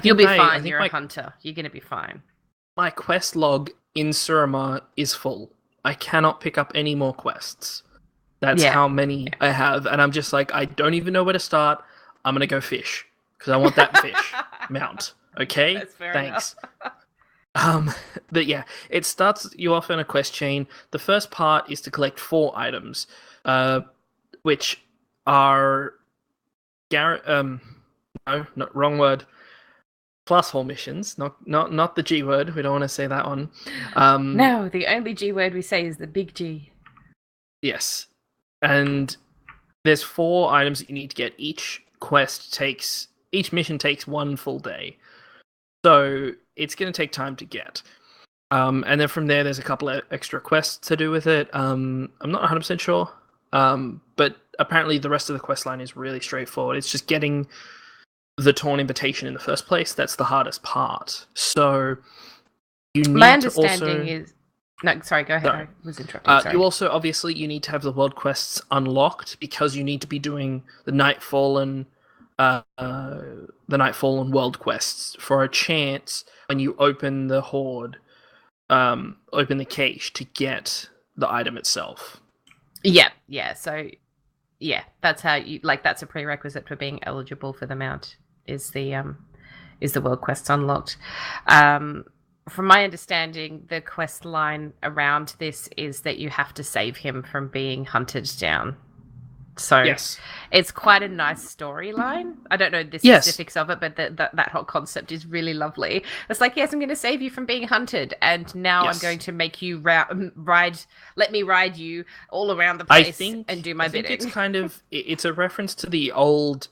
you'll be fine. You're a hunter. You're going to be fine. My quest log in Suramar is full. I cannot pick up any more quests. That's how many I have. And I'm just like, I don't even know where to start. I'm going to go fish. Because I want that fish mount. Okay? That's fair Thanks. But yeah, it starts you off in a quest chain. The first part is to collect 4 items, which are no, not wrong word. Plus 4 missions, not the G word. We don't want to say that one. No, the only G word we say is the big G. Yes, and there's 4 items that you need to get. Each mission takes 1 full day, so it's going to take time to get. And then from there, there's a couple of extra quests to do with it. I'm not 100% sure, but apparently the rest of the quest line is really straightforward. It's just getting the Torn Invitation in the first place. That's the hardest part. So you need My understanding to also... is... No, sorry, go ahead. Sorry. I was interrupting. Sorry. You also, obviously, you need to have the world quests unlocked because you need to be doing the Nightfallen world quests for a chance when you open the Horde, open the cache to get the item itself. Yeah. So, yeah, that's how you that's a prerequisite for being eligible for the mount. Is the world quests unlocked? From my understanding, the quest line around this is that you have to save him from being hunted down. So yes. It's quite a nice storyline. I don't know the specifics of it, but that whole concept is really lovely. It's like, yes, I'm going to save you from being hunted, and now I'm going to make you let me ride you all around the place and do my bidding. I think it's a reference to the old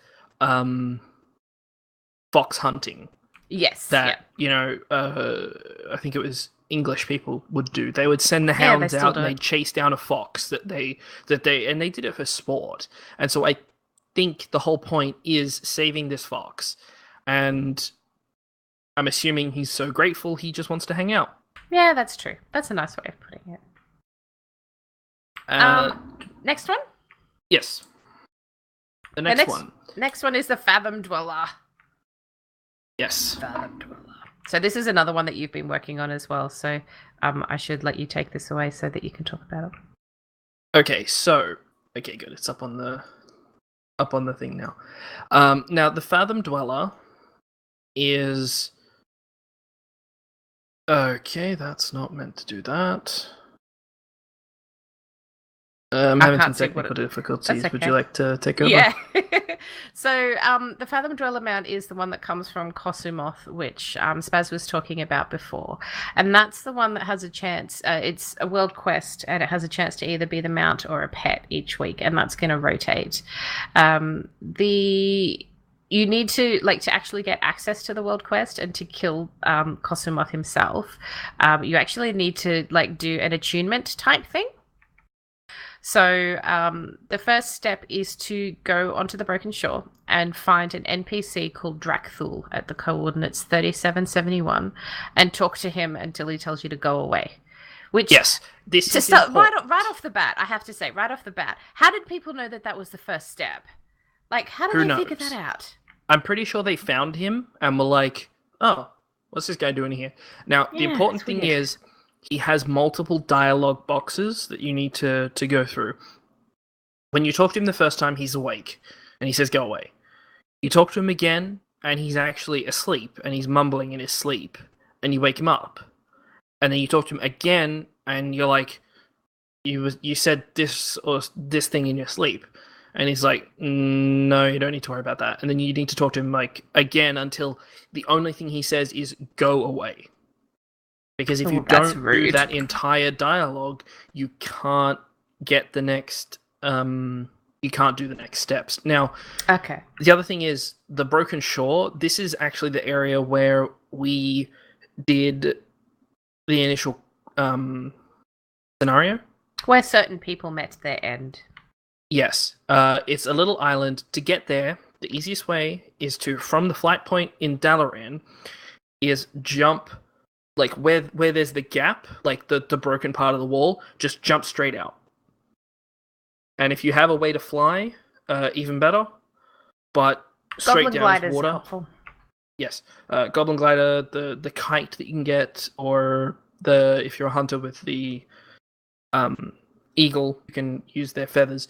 fox hunting. Yes. That, I think it was English people would do. They would send the hounds out and they'd chase down a fox and they did it for sport. And so I think the whole point is saving this fox. And I'm assuming he's so grateful he just wants to hang out. Yeah, that's true. That's a nice way of putting it. Next one? Yes. The next one is the Fathom Dweller. Yes. So this is another one that you've been working on as well. So I should let you take this away so that you can talk about it. Okay, good. It's up on the thing now. Now the Fathom Dweller is okay. That's not meant to do that. I'm having some technical difficulties. Okay. Would you like to take over? Yeah. So the Fathom Dweller mount is the one that comes from Kosumoth, which Spaz was talking about before. And that's the one that has a chance. It's a world quest, and it has a chance to either be the mount or a pet each week, and that's going to rotate. You need to actually get access to the world quest and to kill Kosumoth himself. You actually need to do an attunement type thing. So the first step is to go onto the Broken Shore and find an NPC called Drakthul at the coordinates 3771 and talk to him until he tells you to go away. Which, yes, this is right off the bat, I have to say, how did people know that was the first step? How did they figure that out? I'm pretty sure they found him and were like, oh, what's this guy doing here? Now, the important thing is, he has multiple dialogue boxes that you need to go through. When you talk to him the first time, he's awake, and he says, go away. You talk to him again, and he's actually asleep, and he's mumbling in his sleep, and you wake him up. And then you talk to him again, and you're like, you said this or this thing in your sleep. And he's like, no, you don't need to worry about that. And then you need to talk to him again until the only thing he says is, go away. Because if you don't do that entire dialogue, you can't get the next. You can't do the next steps. Now, okay. The other thing is the Broken Shore. This is actually the area where we did the initial scenario, where certain people met their end. Yes, it's a little island. To get there, the easiest way is from the flight point in Dalaran, is jump. Where there's the gap, the broken part of the wall, just jump straight out. And if you have a way to fly, even better. But straight Goblin down is water. Helpful. Yes, Goblin Glider, the kite that you can get, or if you're a hunter with the eagle, you can use their feathers.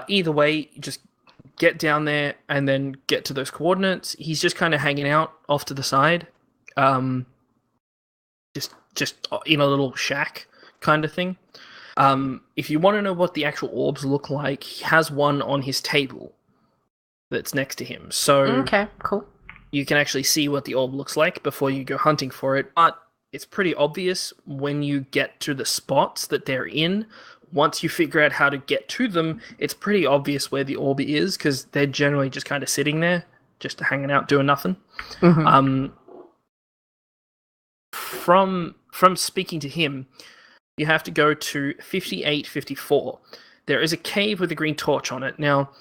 Either way, just get down there and then get to those coordinates. He's just kind of hanging out off to the side. just in a little shack kind of thing. If you want to know what the actual orbs look like, he has one on his table that's next to him. So Okay, cool. you can actually see what the orb looks like before you go hunting for it. But it's pretty obvious when you get to the spots that they're in. Once you figure out how to get to them, it's pretty obvious where the orb is, because they're generally just kind of sitting there, just hanging out, doing nothing. Mm-hmm. From speaking to him, you have to go to 5854. There is a cave with a green torch on it. Now,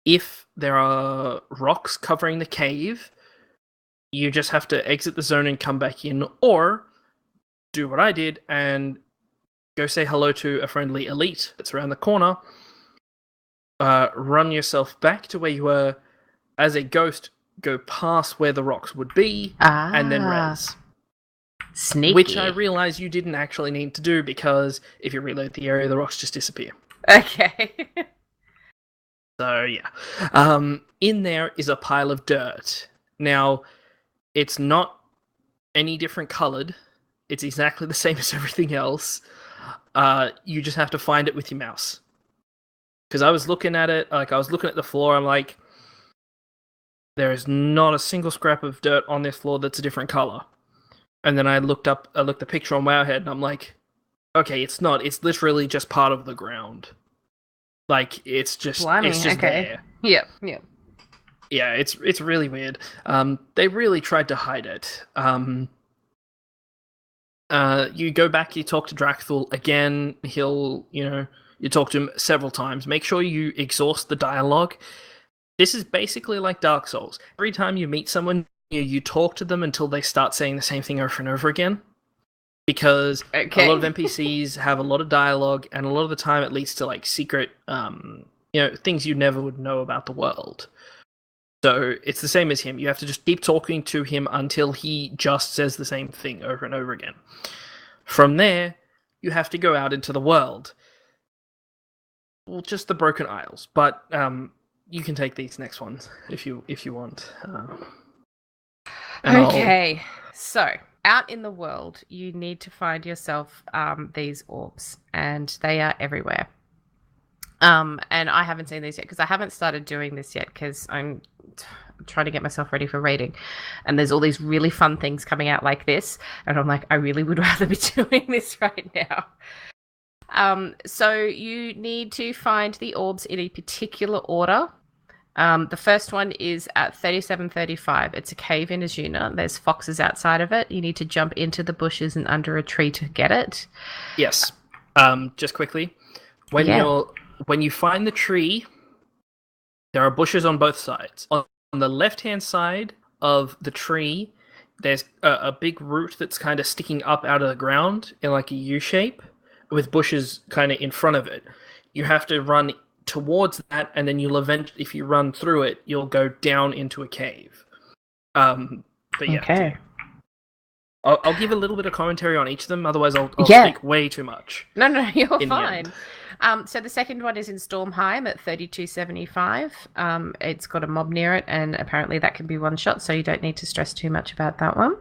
if there are rocks covering the cave, you just have to exit the zone and come back in, or do what I did and go say hello to a friendly elite that's around the corner, run yourself back to where you were as a ghost, go past where the rocks would be, and then res. Sneaky. Which I realize you didn't actually need to do, because if you reload the area, the rocks just disappear. Okay. So, yeah. In there is a pile of dirt. Now, it's not any different colored. It's exactly the same as everything else. You just have to find it with your mouse. Because I was looking at it, I was looking at the floor, I'm like, there is not a single scrap of dirt on this floor that's a different color. And then I looked the picture on Wowhead, and I'm like, okay, it's not. It's literally just part of the ground. Like, it's just there. Yep. Yeah, it's really weird. They really tried to hide it. You go back, you talk to Drakthul again. You talk to him several times. Make sure you exhaust the dialogue. This is basically like Dark Souls. Every time you meet someone, you talk to them until they start saying the same thing over and over again. Because a lot of NPCs have a lot of dialogue, and a lot of the time it leads to like secret, things you never would know about the world. So it's the same as him. You have to just keep talking to him until he just says the same thing over and over again. From there, you have to go out into the world. Well, just the Broken Isles, but you can take these next ones if you want. Okay, so out in the world, you need to find yourself these orbs, and they are everywhere. And I haven't seen these yet because I haven't started doing this yet because I'm trying to get myself ready for raiding. And there's all these really fun things coming out like this, and I'm like, I really would rather be doing this right now. So you need to find the orbs in a particular order. The first one is at 3735. It's a cave in Azuna. There's foxes outside of it. You need to jump into the bushes and under a tree to get it. Yes. Just quickly, when you find the tree, there are bushes on both sides. On the left-hand side of the tree, there's a big root that's kind of sticking up out of the ground in like a U shape, with bushes kind of in front of it. You have to run towards that, and then if you run through it, you'll go down into a cave. But yeah. Okay. I'll give a little bit of commentary on each of them, otherwise I'll speak way too much. No, you're fine. So the second one is in Stormheim at 3275. It's got a mob near it, and apparently that can be one shot, so you don't need to stress too much about that one.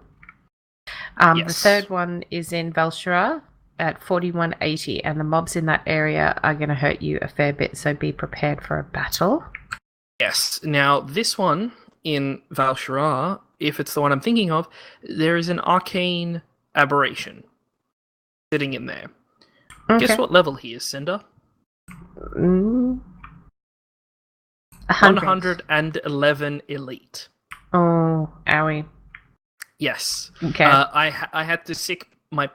Yes. The third one is in Velshura at 4180, and the mobs in that area are going to hurt you a fair bit, so be prepared for a battle. Yes. Now, this one in Velshura, if it's the one I'm thinking of, there is an arcane aberration sitting in there. Okay. Guess what level he is, Cinder? 111 elite. Oh, owie. Yes. Okay. I had to sick my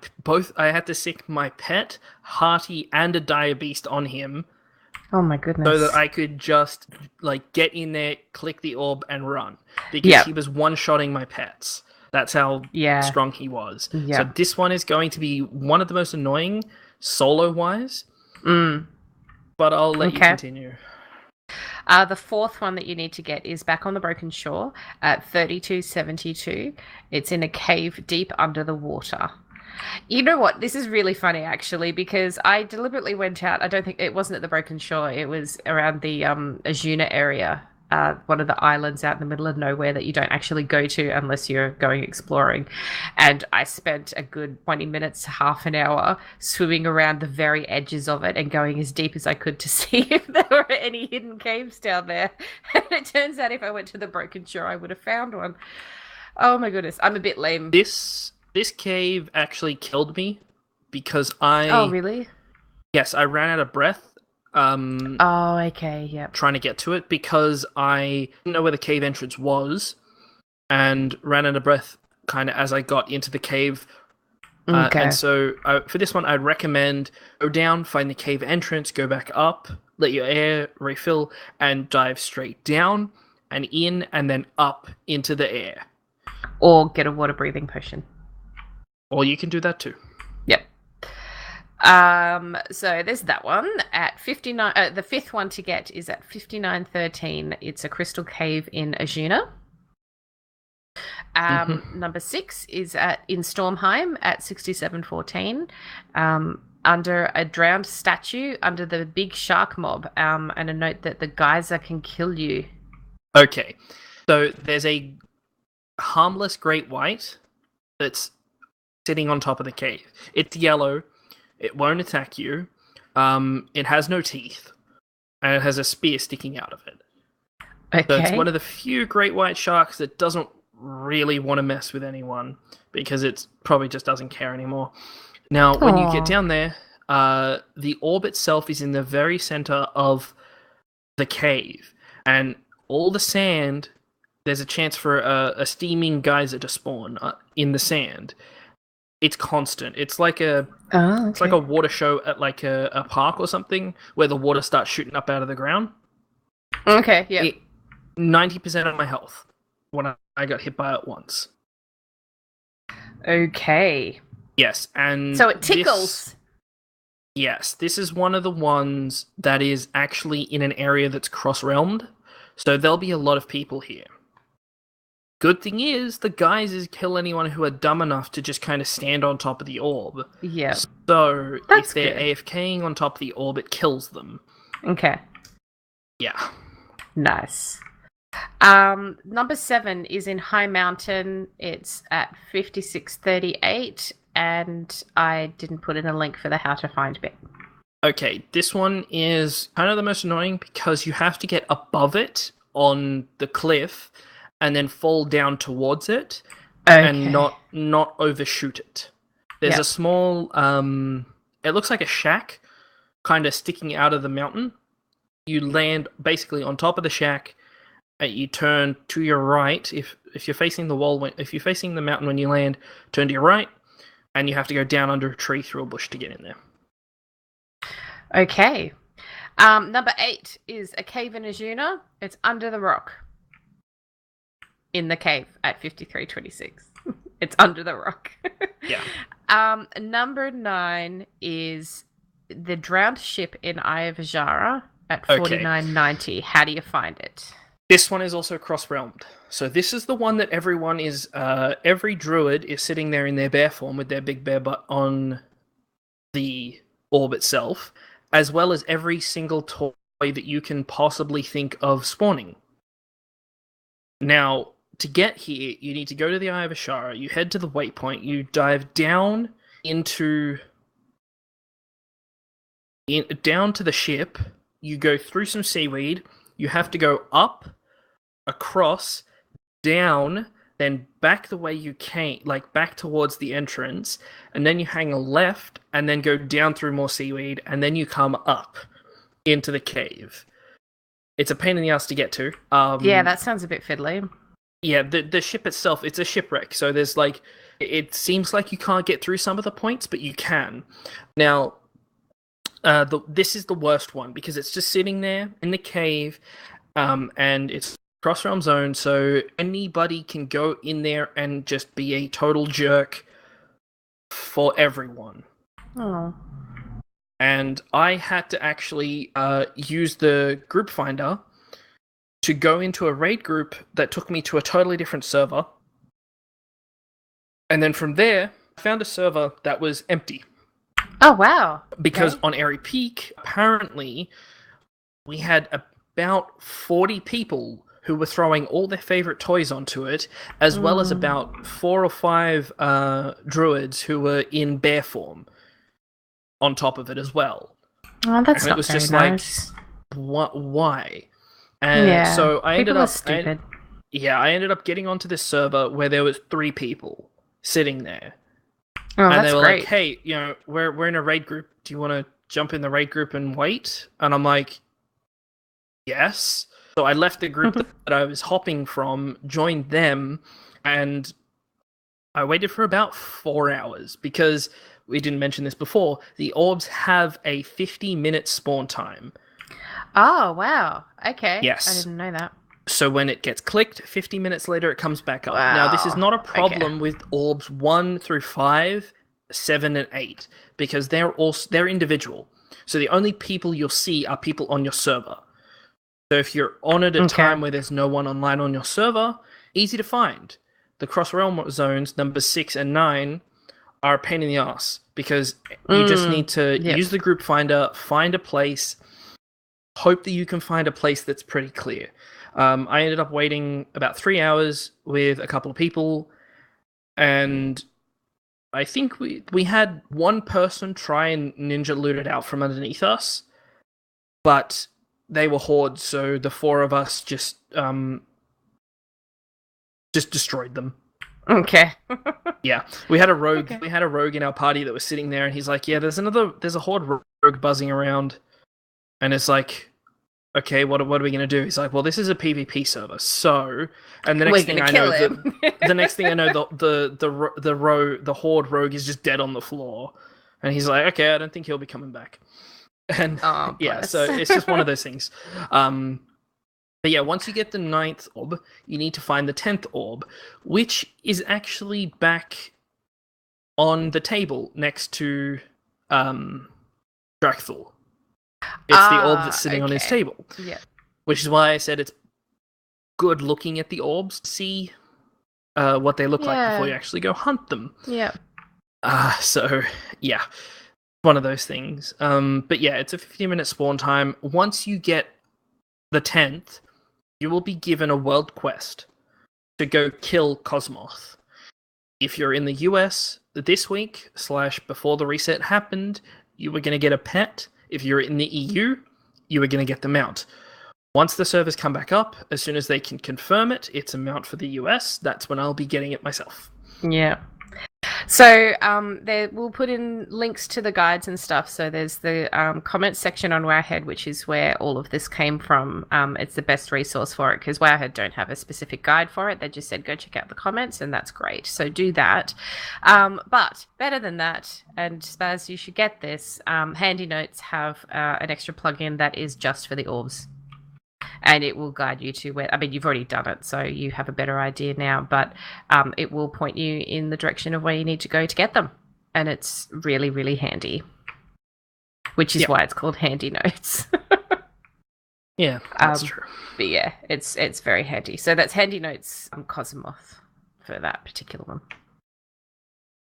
pet, Hearty, and a Dire Beast on him. Oh my goodness. So that I could just get in there, click the orb, and run. Because he was one-shotting my pets. That's how strong he was. Yeah. So this one is going to be one of the most annoying solo-wise. But I'll let you continue. The fourth one that you need to get is back on the Broken Shore at 3272. It's in a cave deep under the water. You know what? This is really funny, actually, because I deliberately went out. I don't think it wasn't at the Broken Shore. It was around the Azuna area. one of the islands out in the middle of nowhere that you don't actually go to unless you're going exploring. And I spent a good 20 minutes, half an hour swimming around the very edges of it and going as deep as I could to see if there were any hidden caves down there. And it turns out if I went to the Broken Shore, I would have found one. Oh my goodness, I'm a bit lame. This cave actually killed me because Oh, really? Yes, I ran out of breath. Oh, okay, yep. Trying to get to it because I didn't know where the cave entrance was and ran out of breath kind of as I got into the cave. Okay. And so for this one, I'd recommend go down, find the cave entrance, go back up, let your air refill, and dive straight down and in and then up into the air. Or get a water breathing potion. Or you can do that too. Yep. So there's that one at 59. The fifth one to get is at 5913. It's a crystal cave in Azuna. Number 6 is in Stormheim at 6714. Under a drowned statue under the big shark mob. And a note that the geyser can kill you. Okay, so there's a harmless great white that's sitting on top of the cave. It's yellow. It won't attack you. It has no teeth. And it has a spear sticking out of it. Okay. So it's one of the few great white sharks that doesn't really want to mess with anyone because it probably just doesn't care anymore. Now, when you get down there, the orb itself is in the very center of the cave. And all the sand, there's a chance for a steaming geyser to spawn in the sand. It's constant. It's like it's like a water show at like a park or something where the water starts shooting up out of the ground. Okay, yeah. 90% of my health when I got hit by it once. Okay. Yes, and so it tickles. This is one of the ones that is actually in an area that's cross-realmed, so there'll be a lot of people here. Good thing is, the geysers kill anyone who are dumb enough to just kind of stand on top of the orb. Yeah. So, That's if they're good. AFKing on top of the orb, it kills them. Okay. Yeah. Nice. Number 7 is in High Mountain. It's at 5638, and I didn't put in a link for the how to find bit. Okay, this one is kind of the most annoying because you have to get above it on the cliff and then fall down towards it and not overshoot it. There's a small, it looks like a shack kind of sticking out of the mountain. You land basically on top of the shack. You turn to your right. If you're facing the wall, if you're facing the mountain when you land, turn to your right, and you have to go down under a tree through a bush to get in there. Okay. Number 8 is a cave in Azuna. It's under the rock. In the cave at 5326. It's under the rock. Yeah. Number 9 is the drowned ship in Eye of Azara at 4990. How do you find it? This one is also cross-realmed. So this is the one that everyone is... every druid is sitting there in their bear form with their big bear butt on the orb itself, as well as every single toy that you can possibly think of spawning. Now, to get here, you need to go to the Eye of Ashara, you head to the waypoint, you dive down down to the ship, you go through some seaweed, you have to go up, across, down, then back the way you came, like back towards the entrance, and then you hang a left, and then go down through more seaweed, and then you come up into the cave. It's a pain in the ass to get to. Yeah, that sounds a bit fiddly. Yeah, the ship itself, it's a shipwreck, so there's like, it seems like you can't get through some of the points, but you can. Now, this is the worst one, because it's just sitting there in the cave, and it's cross-realm zone, so anybody can go in there and just be a total jerk for everyone. Oh. And I had to actually use the group finder to go into a raid group that took me to a totally different server. And then from there, I found a server that was empty. Oh, wow. Because on Airy Peak, apparently, we had about 40 people who were throwing all their favorite toys onto it, as well as about 4 or 5 druids who were in bear form on top of it as well. Oh, that's and not it was very just nice. like, why? And so I ended people are up stupid. I ended up getting onto this server where there was 3 people sitting there. Oh, And that's they were great. like, hey, we're in a raid group. Do you want to jump in the raid group and wait? And I'm like, yes. So I left the group that I was hopping from, joined them, and I waited for about 4 hours because we didn't mention this before. The orbs have a 50-minute spawn time. Oh, wow. Okay. Yes. I didn't know that. So when it gets clicked, 50 minutes later it comes back up. Wow. Now this is not a problem with orbs 1 through 5, 7, and 8 because they're individual. So the only people you'll see are people on your server. So if you're on it at a time where there's no one online on your server, easy to find. The cross-realm zones, numbers 6 and 9, are a pain in the ass because you just need to use the group finder, find a place, hope that you can find a place that's pretty clear. I ended up waiting about 3 hours with a couple of people, and I think we had one person try and ninja loot it out from underneath us, but they were hordes, so the 4 of us just destroyed them. Okay. Yeah, we had a rogue. Okay. We had a rogue in our party that was sitting there, and he's like, "Yeah, there's a horde rogue buzzing around," and it's like, okay, what are we gonna do? He's like, well, this is a PvP server, so, and the next thing I know, the next thing I know, the horde rogue is just dead on the floor, and he's like, okay, I don't think he'll be coming back, and yeah, so it's just one of those things. But yeah, once you get the 9th orb, you need to find the 10th orb, which is actually back on the table next to Drakthul. It's the orb that's sitting on his table. Yeah. Which is why I said it's good looking at the orbs to see what they look like before you actually go hunt them. Yeah. So, yeah. One of those things. But yeah, it's a 50-minute spawn time. Once you get the 10th, you will be given a world quest to go kill Cosmoth. If you're in the US this week / before the reset happened, you were going to get a pet. If you're in the EU, you are going to get the mount. Once the servers come back up, as soon as they can confirm it, it's a mount for the US. That's when I'll be getting it myself. Yeah. So we'll put in links to the guides and stuff. So there's the comment section on Wowhead, which is where all of this came from. It's the best resource for it because Wowhead don't have a specific guide for it. They just said go check out the comments, and that's great. So do that. But better than that, and Spaz, you should get this. Handy Notes have an extra plugin that is just for the orbs. And it will guide you to where, I mean, you've already done it, so you have a better idea now, but it will point you in the direction of where you need to go to get them. And it's really, really handy, which is why it's called Handy Notes. Yeah, that's true. But yeah, it's very handy. So that's Handy Notes Cosmoth for that particular one.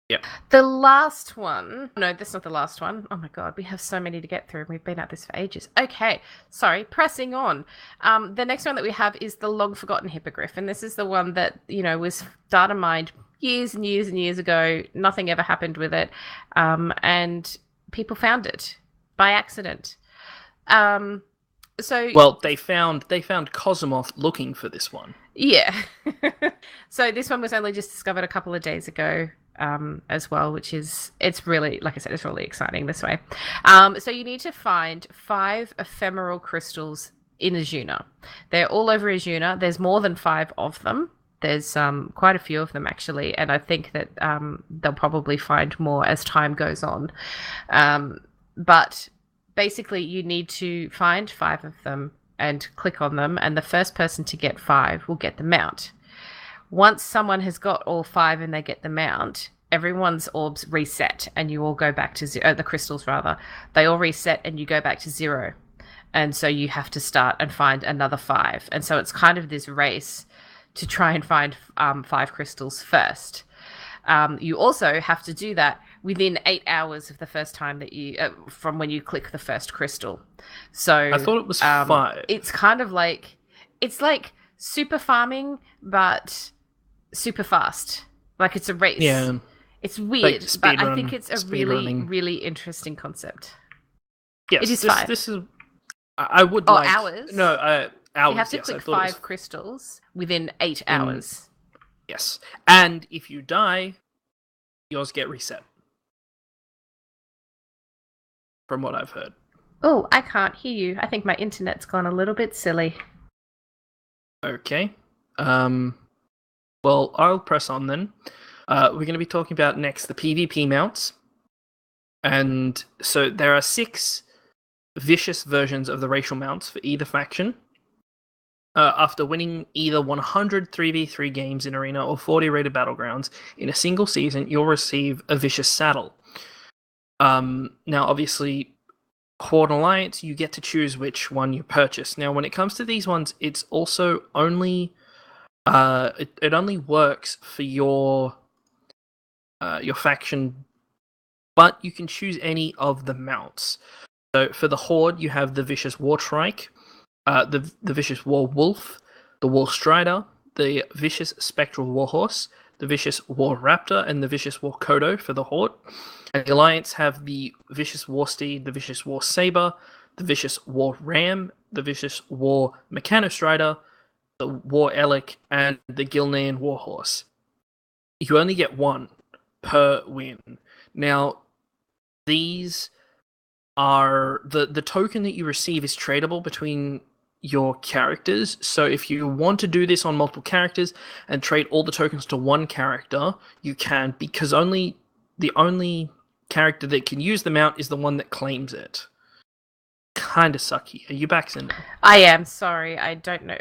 Yep. The last one. No, that's not the last one. Oh my god, we have so many to get through. We've been at this for ages. Okay, sorry, pressing on. The next one that we have is the Long Forgotten Hippogriff, and this is the one that, was data mined years and years and years ago. Nothing ever happened with it, and people found it by accident. Well, they found Cosmoth looking for this one. Yeah. So this one was only just discovered a couple of days ago. As well, which is, it's really, like I said, it's really exciting this way. So you need to find 5 ephemeral crystals in Azuna. They're all over Azuna. There's more than 5 of them. There's quite a few of them actually, and I think that they'll probably find more as time goes on. But basically you need to find 5 of them and click on them, and the first person to get 5 will get the mount. Once someone has got all 5 and they get the mount, everyone's orbs reset and you all go back to the crystals rather. They all reset and you go back to 0. And so you have to start and find another 5. And so it's kind of this race to try and find 5 crystals first. You also have to do that within 8 hours of the first time that you from when you click the first crystal. So I thought it was 5. It's kind of like super farming, but super fast. Like it's a race. Yeah. It's weird, Like but I think it's a really, running. really interesting concept. Yes, it is 5. This is. I would Oh, like hours. No, hours. You have to yes, click 5 crystals within 8 hours. Yes, and if you die, yours get reset. From what I've heard. Oh, I can't hear you. I think my internet's gone a little bit silly. Okay. Well, I'll press on then. We're going to be talking about next the PvP mounts. And so there are 6 vicious versions of the racial mounts for either faction. After winning either 100 3v3 games in Arena or 40 rated battlegrounds in a single season, you'll receive a vicious saddle. Now, obviously, Horde Alliance, you get to choose which one you purchase. Now, when it comes to these ones, it's also only it only works for your faction, but you can choose any of the mounts. So for the Horde, you have the Vicious War Trike, the Vicious War Wolf, the War Strider, the Vicious Spectral Warhorse, the Vicious War Raptor, and the Vicious War Kodo for the Horde. And the Alliance have the Vicious War Steed, the Vicious War Saber, the Vicious War Ram, the Vicious War Mechanostrider, the War Elec, and the Gilnean Warhorse. You only get one per win. Now, these are the token that you receive is tradable between your characters. So if you want to do this on multiple characters and trade all the tokens to one character, you can, because the only character that can use the mount is the one that claims it. Kinda sucky. Are you back, Cindy? I am. Sorry, I don't know.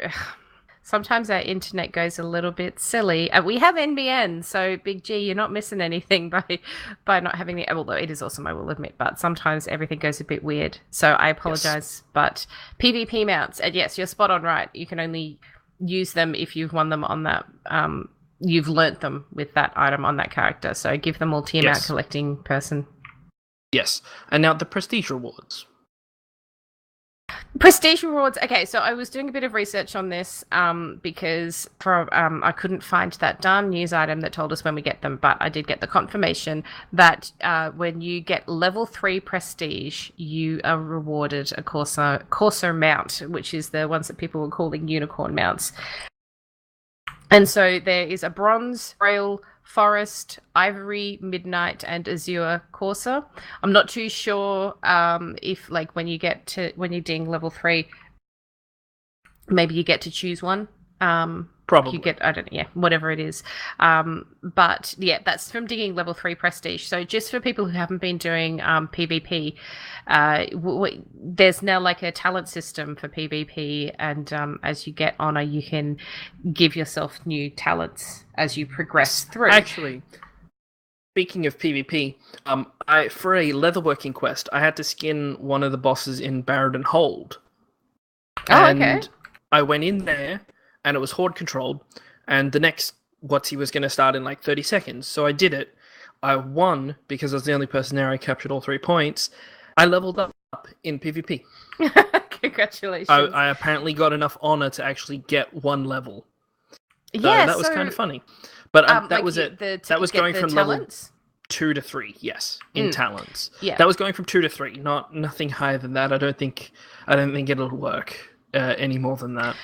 Sometimes our internet goes a little bit silly. We have NBN, so Big G, you're not missing anything by not having the... Although it is awesome, I will admit, but sometimes everything goes a bit weird. So I apologize. Yes. But PvP mounts, and yes, you're spot on right. You can only use them if you've won them on that... you've learnt them with that item on that character. So give them all to your mount collecting person. Yes. And now the prestige rewards. Prestige rewards. Okay, so I was doing a bit of research on this because I couldn't find that darn news item that told us when we get them, but I did get the confirmation that when you get level 3 prestige, you are rewarded a Corsair mount, which is the ones that people were calling unicorn mounts. And so there is a bronze, rail, forest, ivory, midnight, and azure Corsair. I'm not too sure if, like, when you're ding level 3, maybe you get to choose one. Probably. You get, I don't know, yeah, whatever it is. But yeah, that's from digging level 3 prestige. So just for people who haven't been doing PvP, there's now like a talent system for PvP, and as you get honor, you can give yourself new talents as you progress through. Actually, speaking of PvP, for a leatherworking quest, I had to skin one of the bosses in Barrett and Hold. Okay. I went in there, and it was horde controlled, and the next WotC was going to start in like 30 seconds. So I did it. I won because I was the only person there. I captured all 3 points. I leveled up in PvP. Congratulations. I apparently got enough honor to actually get 1 level. So yeah, that was kind of funny. But that like was it. That was going from talents? level 2 to 3, yes, in talents. Yeah. That was going from 2 to 3, nothing higher than that. I don't think it'll work any more than that.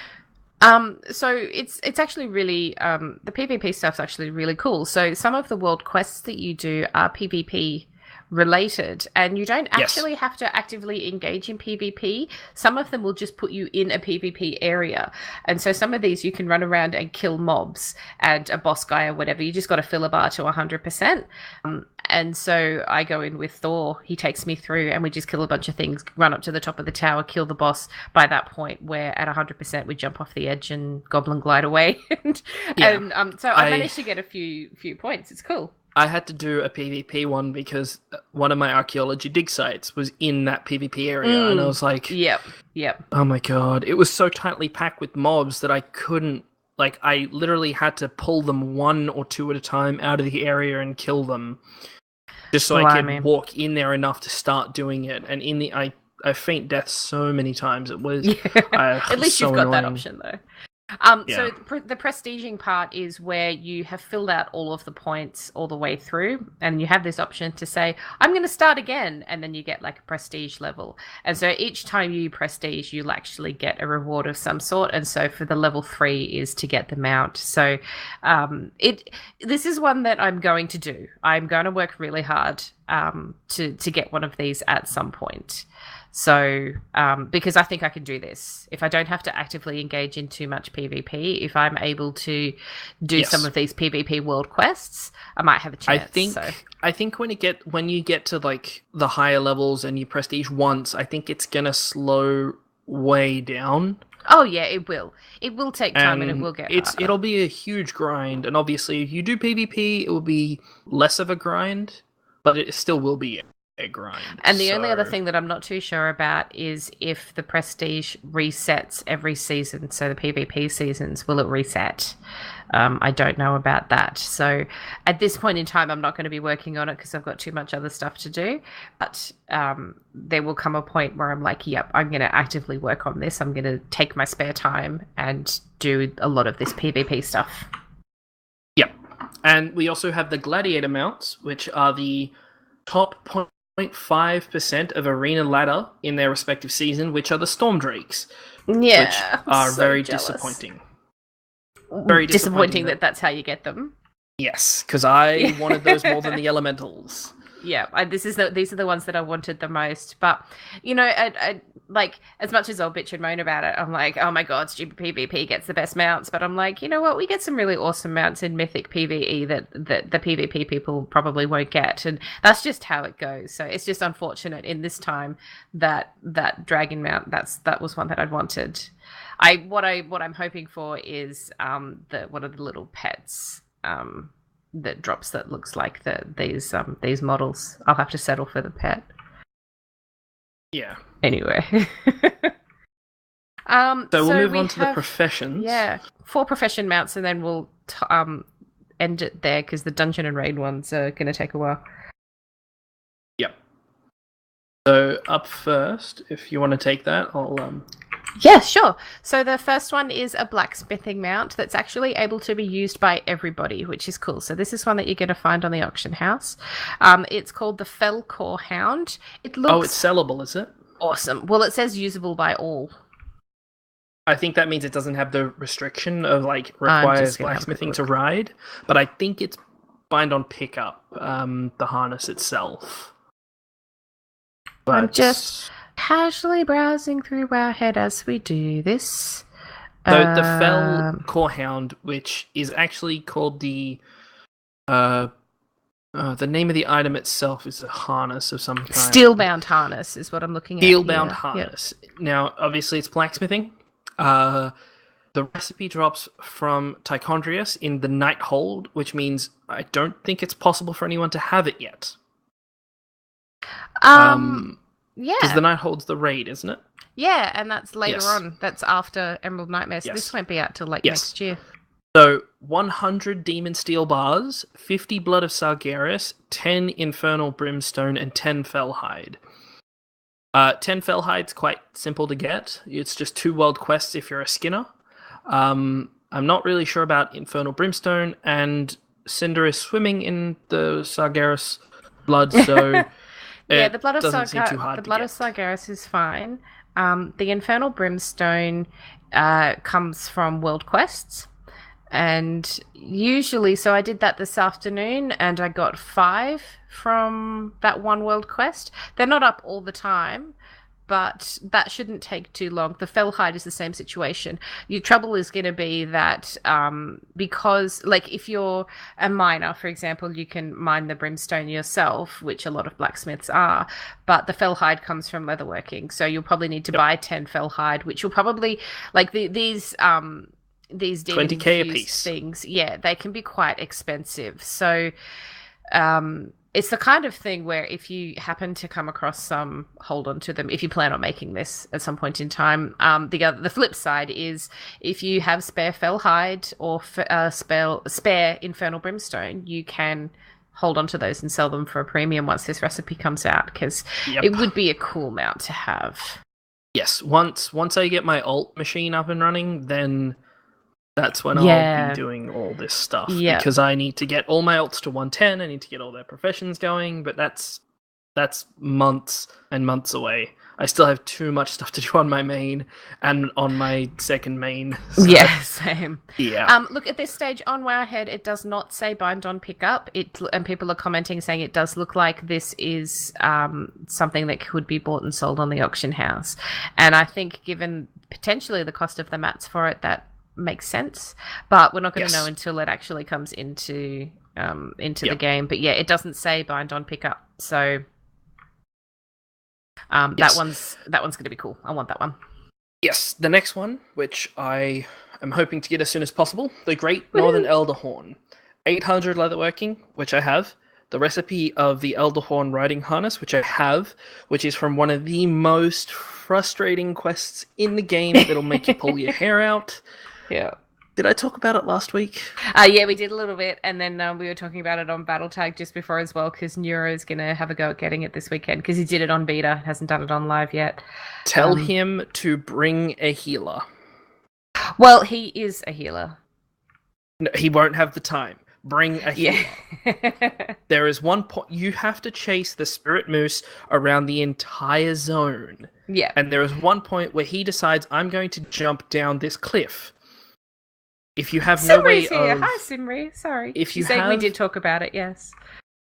So it's actually really the PvP stuff's actually really cool. So some of the world quests that you do are PvP related, and you don't actually have to actively engage in PvP. Some of them will just put you in a PvP area, and so some of these you can run around and kill mobs and a boss guy or whatever. You just got to fill a bar to 100%. And so I go in with Thor. He takes me through, and we just kill a bunch of things, run up to the top of the tower, kill the boss. By that point, we're at 100%. We jump off the edge and goblin glide away. So I managed to get a few points. It's cool. I had to do a PvP one because one of my archaeology dig sites was in that PvP area, and I was like, Yep. Oh my god. It was so tightly packed with mobs that I couldn't, like, I literally had to pull them 1 or 2 at a time out of the area and kill them. just so I Blimey. could walk in there enough to start doing it. And I faint death so many times. It was At least so you've got that annoying. option though. Yeah. So the prestiging part is where you have filled out all of the points all the way through, and you have this option to say, I'm going to start again, and then you get like a prestige level. And so each time you prestige, you'll actually get a reward of some sort. And so for the level 3 is to get the mount. So this is one that I'm going to do. I'm going to work really hard to get one of these at some point. So, because I think I can do this. If I don't have to actively engage in too much PvP, if I'm able to do some of these PvP world quests, I might have a chance. I think when you get to like the higher levels and you prestige once, I think it's gonna slow way down. Oh yeah, it will. It will take time and it will get harder. It'll be a huge grind, and obviously if you do PvP, it will be less of a grind, but it still will be a grind. And the only other thing that I'm not too sure about is if the prestige resets every season. So the PvP seasons, will it reset? I don't know about that. So at this point in time, I'm not going to be working on it because I've got too much other stuff to do. But there will come a point where I'm like, yep, I'm going to actively work on this. I'm going to take my spare time and do a lot of this PvP stuff. Yep. And we also have the gladiator mounts, which are the top 0.5% of arena ladder in their respective season, which are the storm drakes. Yeah, which are very disappointing. Very disappointing that that's how you get them. Yes, because I wanted those more than the elementals. Yeah, these are the ones that I wanted the most. But you know, I like, as much as I'll bitch and moan about it, I'm like, oh my god, stupid PvP gets the best mounts. But I'm like, you know what? We get some really awesome mounts in Mythic PvE that the PvP people probably won't get, and that's just how it goes. So it's just unfortunate in this time that dragon mount that was one that I'd wanted. What I'm hoping for is one of the little pets that drops that looks like these models. I'll have to settle for the pet. Yeah. Anyway. So we'll move on to the professions. Yeah, 4 profession mounts, and then we'll end it there because the dungeon and raid ones are going to take a while. Yep. So up first, if you want to take that, I'll Yeah, sure. So the first one is a blacksmithing mount that's actually able to be used by everybody, which is cool. So this is one that you're going to find on the auction house. It's called the Fell Core Hound. It looks... Oh, it's sellable, is it? Awesome. Well, it says usable by all. I think that means it doesn't have the restriction of like requires blacksmithing to ride, but I think it's bind on pickup, the harness itself. But I'm just casually browsing through our head as we do this. The Fell Core Hound, which is actually called the name of the item itself is a harness of some kind. Steelbound harness is what I'm looking at. Steelbound harness. Yep. Now, obviously, it's blacksmithing. The recipe drops from Tichondrius in the Night Hold, which means I don't think it's possible for anyone to have it yet. Yeah. Because the Night Hold's the raid, isn't it? Yeah, and that's later on. That's after Emerald Nightmare. So this won't be out till next year. So 100 Demon Steel bars, 50 Blood of Sargeras, 10 Infernal Brimstone, and 10 Fellhide. 10 Fellhide's quite simple to get. It's just 2 world quests if you're a skinner. I'm not really sure about Infernal Brimstone, and Cinder is swimming in the Sargeras blood, so yeah, the Blood of Sargeras is fine. The Infernal Brimstone comes from world quests. And usually, so I did that this afternoon and I got 5 from that one world quest. They're not up all the time, but that shouldn't take too long. The Fellhide is the same situation. Your trouble is going to be that because, like, if you're a miner, for example, you can mine the brimstone yourself, which a lot of blacksmiths are, but the Fellhide comes from leatherworking. So you'll probably need to buy 10 Fellhide, which will probably, like, these 20k a piece things, yeah, they can be quite expensive. So it's the kind of thing where if you happen to come across some, hold on to them if you plan on making this at some point in time. The flip side is if you have spare Fellhide or spare Infernal Brimstone, you can hold on to those and sell them for a premium once this recipe comes out, because Yep. it would be a cool mount to have. Yes, once I get my alt machine up and running, then that's when I'll Yeah. be doing all this stuff. Yeah. Because I need to get all my alts to 110, I need to get all their professions going, but that's months and months away. I still have too much stuff to do on my main and on my second main. So, Yeah, same. yeah. Look, at this stage on Wowhead, it does not say bind on pickup. And people are commenting saying it does look like this is something that could be bought and sold on the auction house. And I think, given potentially the cost of the mats for it, that makes sense. But we're not going to know until it actually comes into the game. But yeah, it doesn't say bind on pickup, so. That one's going to be cool. I want that one. Yes, the next one, which I am hoping to get as soon as possible, the Great Northern Elder Horn. 800 leatherworking, which I have. The recipe of the Elder Horn riding harness, which I have, which is from one of the most frustrating quests in the game that'll make you pull your hair out. Yeah. Did I talk about it last week? Yeah, we did a little bit, and then we were talking about it on Battle Tag just before as well, because Neuro's going to have a go at getting it this weekend, because he did it on beta, hasn't done it on live yet. Tell him to bring a healer. Well, he is a healer. No, he won't have the time. Bring a healer. Yeah. There is one point, you have to chase the spirit moose around the entire zone. Yeah. And there is one point where he decides, I'm going to jump down this cliff. If you have no way here. of... Hi, Simri. Sorry. If you we did talk about it, yes.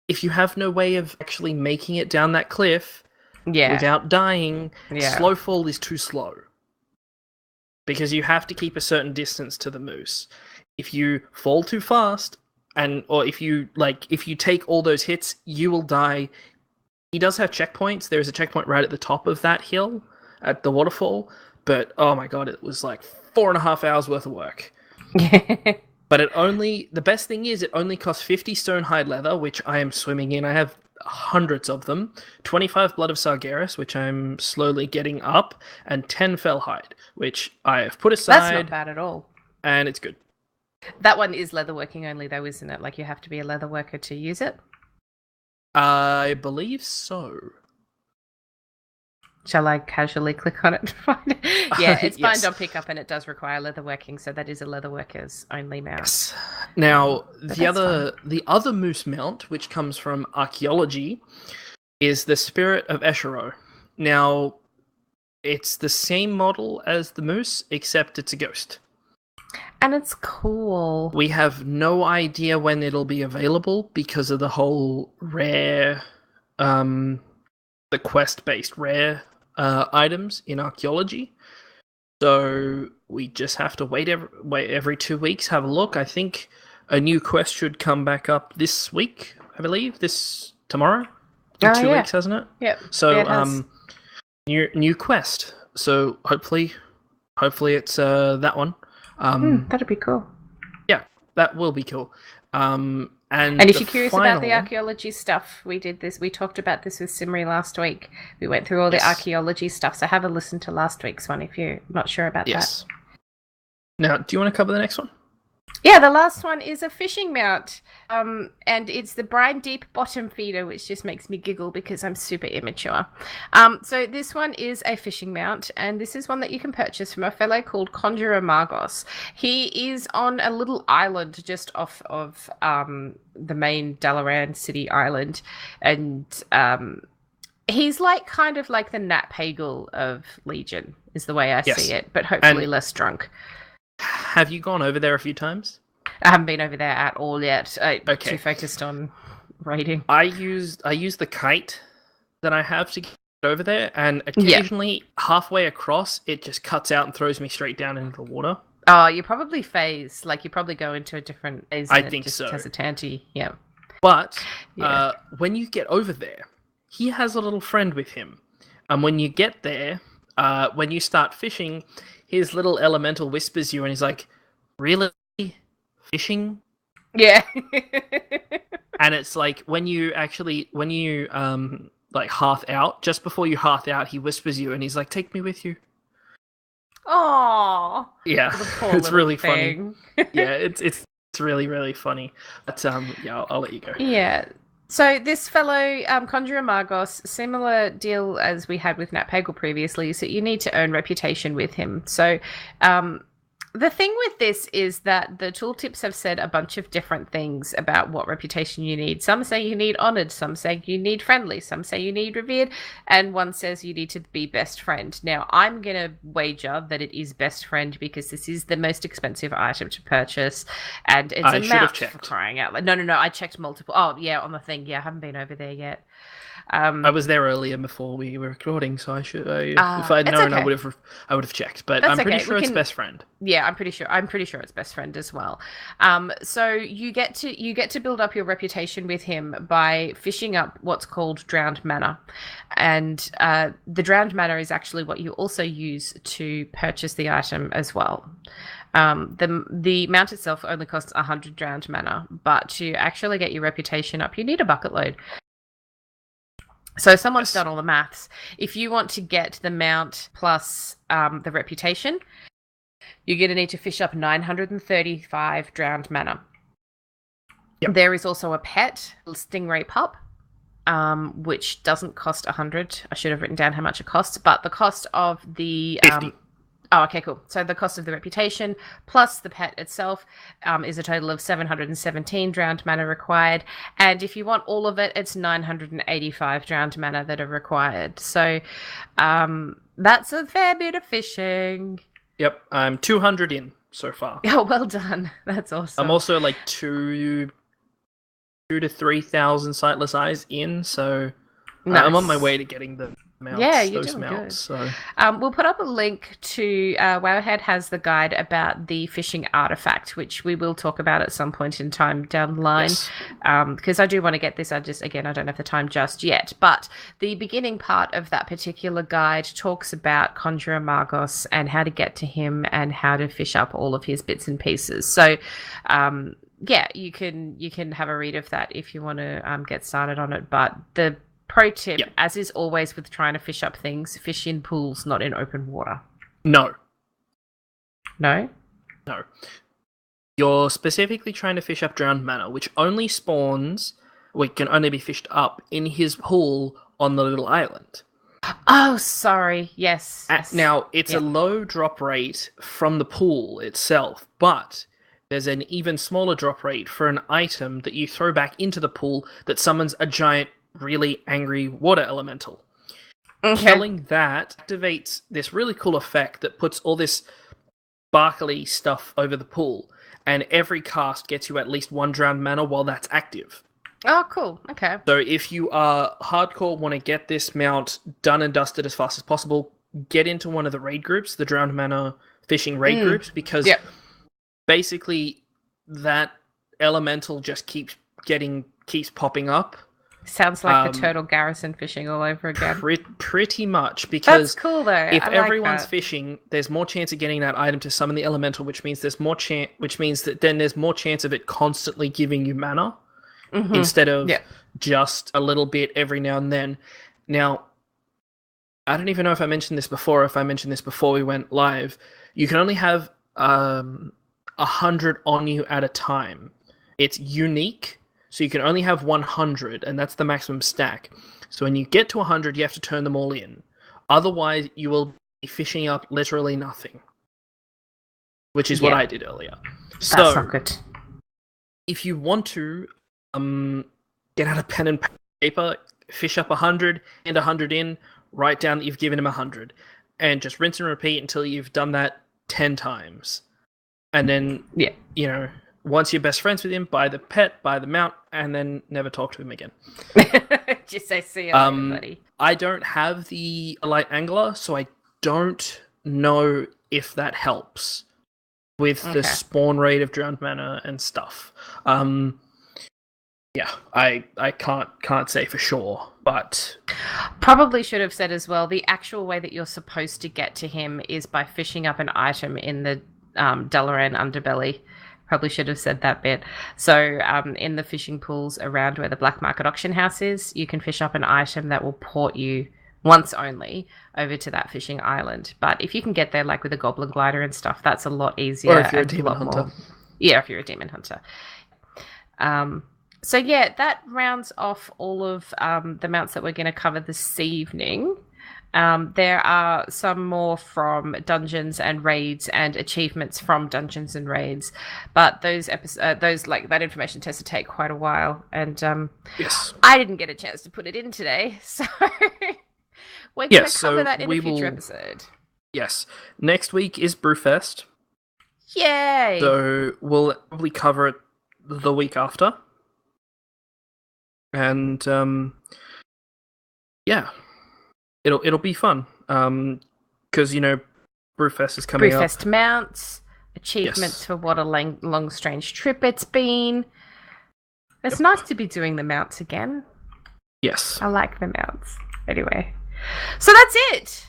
If you have no way of actually making it down that cliff without dying, slow fall is too slow. Because you have to keep a certain distance to the moose. If you fall too fast, or if you take all those hits, you will die. He does have checkpoints. There is a checkpoint right at the top of that hill, at the waterfall. But, oh my god, it was like 4.5 hours worth of work. But the best thing is it only costs 50 stone hide leather, which I am swimming in. I have hundreds of them. 25 blood of Sargeras, which I'm slowly getting up, and 10 fell hide, which I have put aside. That's not bad at all. And it's good. That one is leatherworking only, though, isn't it? Like, you have to be a leatherworker to use it? I believe so. Shall I casually click on it to find it? Yeah, it's Yes. bind on pickup, and it does require leatherworking, so that is a leatherworker's only mount. Yes. Now, But the other moose mount, which comes from archaeology, is the Spirit of Eshero. Now, it's the same model as the moose, except it's a ghost. And it's cool. We have no idea when it'll be available because of the whole rare, the quest-based rare items in archaeology. So we just have to wait every 2 weeks, have a look. I think a new quest should come back up this week, I believe. Tomorrow? In 2 weeks, hasn't it? Yep. So Yeah, it has. new quest. So hopefully it's that one. That'd be cool. Yeah, that will be cool. And if you're curious about the archaeology stuff, we talked about this with Simri last week. We went through all the archaeology stuff, so have a listen to last week's one if you're not sure about that. Now, do you want to cover the next one? Yeah, the last one is a fishing mount, and it's the Brine Deep Bottom Feeder, which just makes me giggle because I'm super immature. So this one is a fishing mount, and this is one that you can purchase from a fellow called Conjurer Margos. He is on a little island just off of the main Dalaran City island, and he's kind of like the Nat Hagel of Legion, is the way I see it, but hopefully less drunk. Have you gone over there a few times? I haven't been over there at all yet. Too focused on raiding. I use the kite that I have to get over there, and occasionally halfway across, it just cuts out and throws me straight down into the water. Oh, you probably phase. You probably go into a different phase. I think so. It has a tanty. Yeah. But when you get over there, he has a little friend with him, and when you get there, when you start fishing, his little elemental whispers you, and he's like, "Really? Fishing?" Yeah. And it's like when you hearth out, just before you hearth out, he whispers you, and he's like, "Take me with you." Aww. Yeah, it's really funny. Yeah, it's It's really, really funny. But yeah, I'll let you go. Yeah. So this fellow, Conjurer Margos, similar deal as we had with Nat Pagle previously. So you need to earn reputation with him. So the thing with this is that the tooltips have said a bunch of different things about what reputation you need. Some say you need honored, some say you need friendly, some say you need revered, and one says you need to be best friend. Now, I'm going to wager that it is best friend because this is the most expensive item to purchase, and it's a mount for crying out loud. No, I checked multiple. Oh, yeah, on the thing. Yeah, I haven't been over there yet. I was there earlier before we were recording, so if I'd known, okay. I would have checked. But I'm pretty sure it's best friend. Yeah, I'm pretty sure it's best friend as well. So you get to build up your reputation with him by fishing up what's called drowned mana, and the drowned mana is actually what you also use to purchase the item as well. The mount itself only costs 100 drowned mana, but to actually get your reputation up, you need a bucket load. So someone's done all the maths. If you want to get the mount plus the reputation, you're going to need to fish up 935 drowned mana. Yep. There is also a pet, Stingray Pup, which doesn't cost 100. I should have written down how much it costs, but the cost of the... 50. Oh, okay, cool. So the cost of the reputation plus the pet itself is a total of 717 drowned mana required. And if you want all of it, it's 985 drowned mana that are required. So that's a fair bit of fishing. Yep, I'm 200 in so far. Oh, well done. That's awesome. I'm also like 2 to 3,000 sightless eyes in, so nice. I'm on my way to getting the mounts. Yeah, you're doing good. So. We'll put up a link to Wowhead has the guide about the fishing artifact, which we will talk about at some point in time down the line. Yes. Because I do want to get this. I don't have the time just yet. But the beginning part of that particular guide talks about Conjurer Margos and how to get to him and how to fish up all of his bits and pieces. So, yeah, you can have a read of that if you want to get started on it. But the pro tip, as is always with trying to fish up things, fish in pools, not in open water. No. No? No. You're specifically trying to fish up drowned mana, which only spawns, can only be fished up in his pool on the little island. Oh, sorry. Yes. Now, it's a low drop rate from the pool itself, but there's an even smaller drop rate for an item that you throw back into the pool that summons a giant, really angry water elemental. Okay. Killing that activates this really cool effect that puts all this sparkly stuff over the pool, and every cast gets you at least 1 drowned mana while that's active. Oh, cool. Okay. So if you are hardcore, want to get this mount done and dusted as fast as possible, get into one of the raid groups, the drowned mana fishing raid groups, because basically that elemental just keeps popping up. Sounds like the turtle garrison fishing all over again. Pretty much, because that's cool though. If everyone's fishing, there's more chance of getting that item to summon the elemental, which means there's more there's more chance of it constantly giving you mana instead of just a little bit every now and then. Now, I don't even know if I mentioned this before. If I mentioned this before we went live, you can only have 100 on you at a time. It's unique. So you can only have 100, and that's the maximum stack. So when you get to 100, you have to turn them all in. Otherwise, you will be fishing up literally nothing. Which is what I did earlier. That's not good. If you want to get out a pen and paper, fish up 100, and 100 in, write down that you've given him 100. And just rinse and repeat until you've done that 10 times. And then, once you're best friends with him, buy the pet, buy the mount, and then never talk to him again. Just say see you later, buddy. I don't have the light angler, so I don't know if that helps with the spawn rate of drowned mana and stuff. I can't say for sure, but probably should have said as well, the actual way that you're supposed to get to him is by fishing up an item in the Dalaran underbelly. Probably should have said that bit. So in the fishing pools around where the Black Market Auction House is, you can fish up an item that will port you once only over to that fishing island. But if you can get there like with a goblin glider and stuff, that's a lot easier. Or if you're a demon hunter. Yeah, if you're a demon hunter. So yeah, that rounds off all of the mounts that we're going to cover this evening. There are some more from dungeons and raids and achievements from dungeons and raids, but those that information tends to take quite a while, and Yes, I didn't get a chance to put it in today, so we're going to cover that in a future episode. Yes, next week is Brewfest. Yay! So we'll probably cover it the week after, and yeah. It'll be fun, because Brewfest is coming up. Brewfest mounts, achievements for what a long strange trip it's been. It's nice to be doing the mounts again. Yes, I like the mounts. Anyway, so that's it.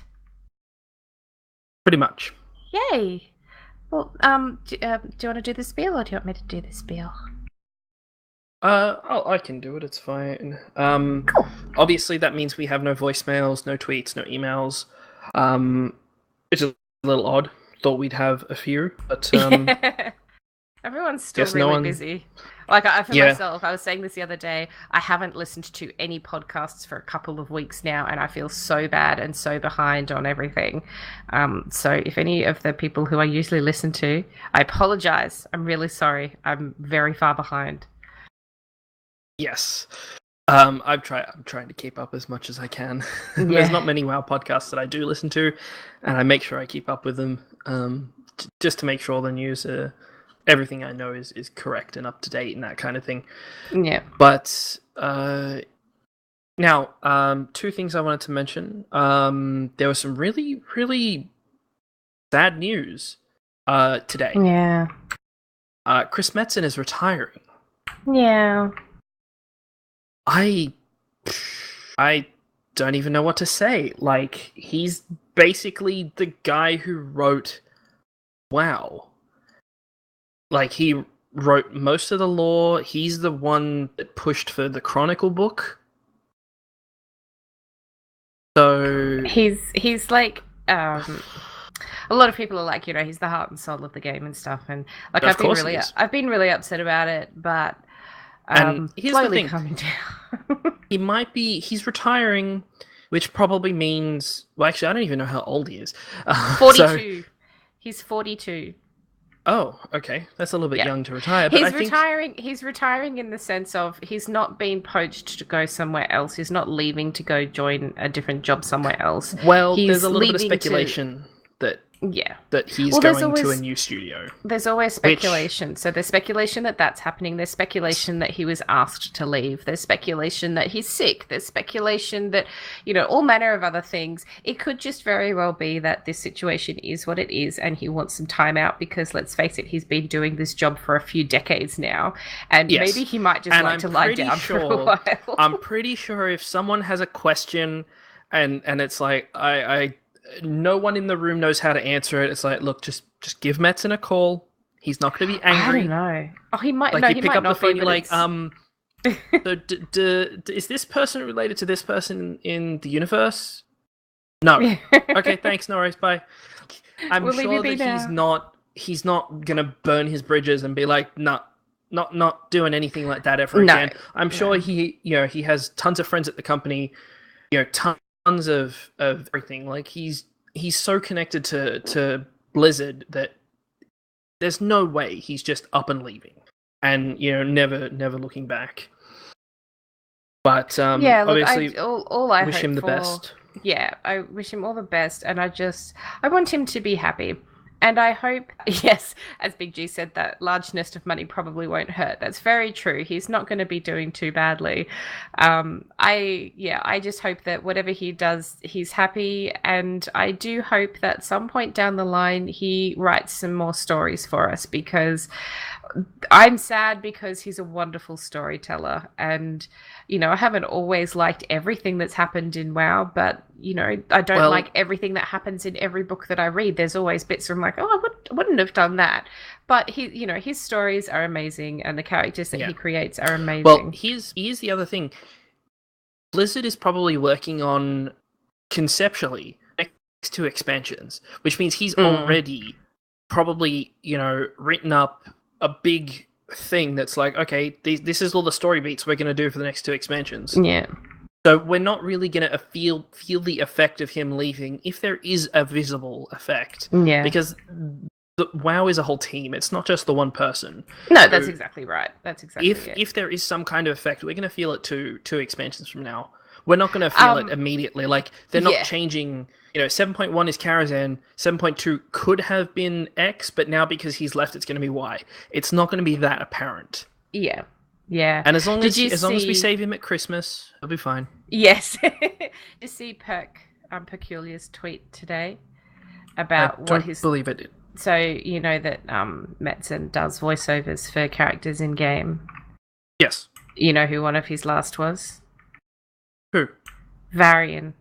Pretty much. Yay! Well, do you want to do the spiel, or do you want me to do the spiel? I can do it. It's fine. Obviously that means we have no voicemails, no tweets, no emails. It's a little odd. Thought we'd have a few, but everyone's still really busy. Like myself, I was saying this the other day. I haven't listened to any podcasts for a couple of weeks now, and I feel so bad and so behind on everything. So if any of the people who I usually listen to, I apologize. I'm really sorry. I'm very far behind. Yes. I'm trying to keep up as much as I can. Yeah. There's not many WoW podcasts that I do listen to, and I make sure I keep up with them, just to make sure the news, everything I know is correct and up to date and that kind of thing. Yeah. But now, two things I wanted to mention. There was some really, really sad news today. Yeah. Chris Metzen is retiring. Yeah. I don't even know what to say. Like, he's basically the guy who wrote WoW. Like, he wrote most of the lore. He's the one that pushed for the Chronicle book. So he's like a lot of people are like, he's the heart and soul of the game and stuff, and like I've been really upset about it, but and here's the thing. Coming down. He's retiring, which probably means, well, actually, I don't even know how old he is. 42. He's 42. Oh, okay. That's a little bit young to retire. But He's retiring in the sense of he's not being poached to go somewhere else. He's not leaving to go join a different job somewhere else. Well, there's a little bit of speculation that he's going to a new studio. There's always speculation. So there's speculation that that's happening. There's speculation that he was asked to leave. There's speculation that he's sick. There's speculation that, all manner of other things. It could just very well be that this situation is what it is and he wants some time out because, let's face it, he's been doing this job for a few decades now. And maybe he might just like to lie down for a while. I'm pretty sure if someone has a question and it's like, no one in the room knows how to answer it. It's like, look, just give Metzen a call. He's not going to be angry. I don't know. Oh, he might. Like, no, you he pick might up not the phone, be, you're like, so is this person related to this person in the universe? No. Okay, thanks. No worries. Bye. I'm sure that he's not going to burn his bridges and be like, not doing anything like that ever again. I'm sure he has tons of friends at the company, tons of everything. Like, he's so connected to Blizzard that there's no way he's just up and leaving and never looking back. But obviously, I wish him the best. Yeah, I wish him all the best, and I want him to be happy. And I hope, yes, as Big G said, that large nest of money probably won't hurt. That's very true. He's not going to be doing too badly. I just hope that whatever he does, he's happy. And I do hope that some point down the line, he writes some more stories for us, because I'm sad because he's a wonderful storyteller. And, I haven't always liked everything that's happened in WoW, but, I don't like everything that happens in every book that I read. There's always bits where I'm like, I wouldn't have done that. But his stories are amazing, and the characters that he creates are amazing. Well, here's the other thing. Blizzard is probably working on, conceptually, next 2 expansions, which means he's already probably, written up a big thing that's like, okay, this is all the story beats we're going to do for the next 2 expansions. Yeah. So we're not really going to feel the effect of him leaving, if there is a visible effect. Yeah. Because WoW is a whole team. It's not just the one person. No, that's exactly right. That's exactly it. If there is some kind of effect, we're going to feel it two expansions from now. We're not going to feel it immediately. Like, they're not changing. 7.1 is Karazhan. 7.2 could have been X, but now because he's left, it's going to be Y. It's not going to be that apparent. Yeah. Yeah. And as long as we save him at Christmas, it'll be fine. Yes. Did you see Peculiar's tweet today about what his... believe I did. So, you know that Metzen does voiceovers for characters in game. Yes. You know who one of his last was? Who? Varian.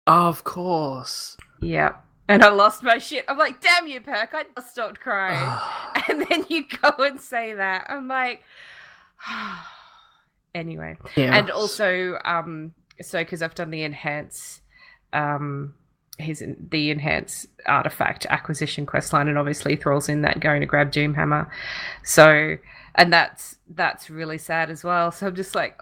Of course. Yep. And I lost my shit. I'm like, damn you, Perk. I just stopped crying. And then you go and say that. I'm like... Anyway. Yeah. And also, so because I've done the enhance... the enhance artifact acquisition questline, and obviously Thrall's in that going to grab Doomhammer. So, and that's really sad as well. So I'm just like,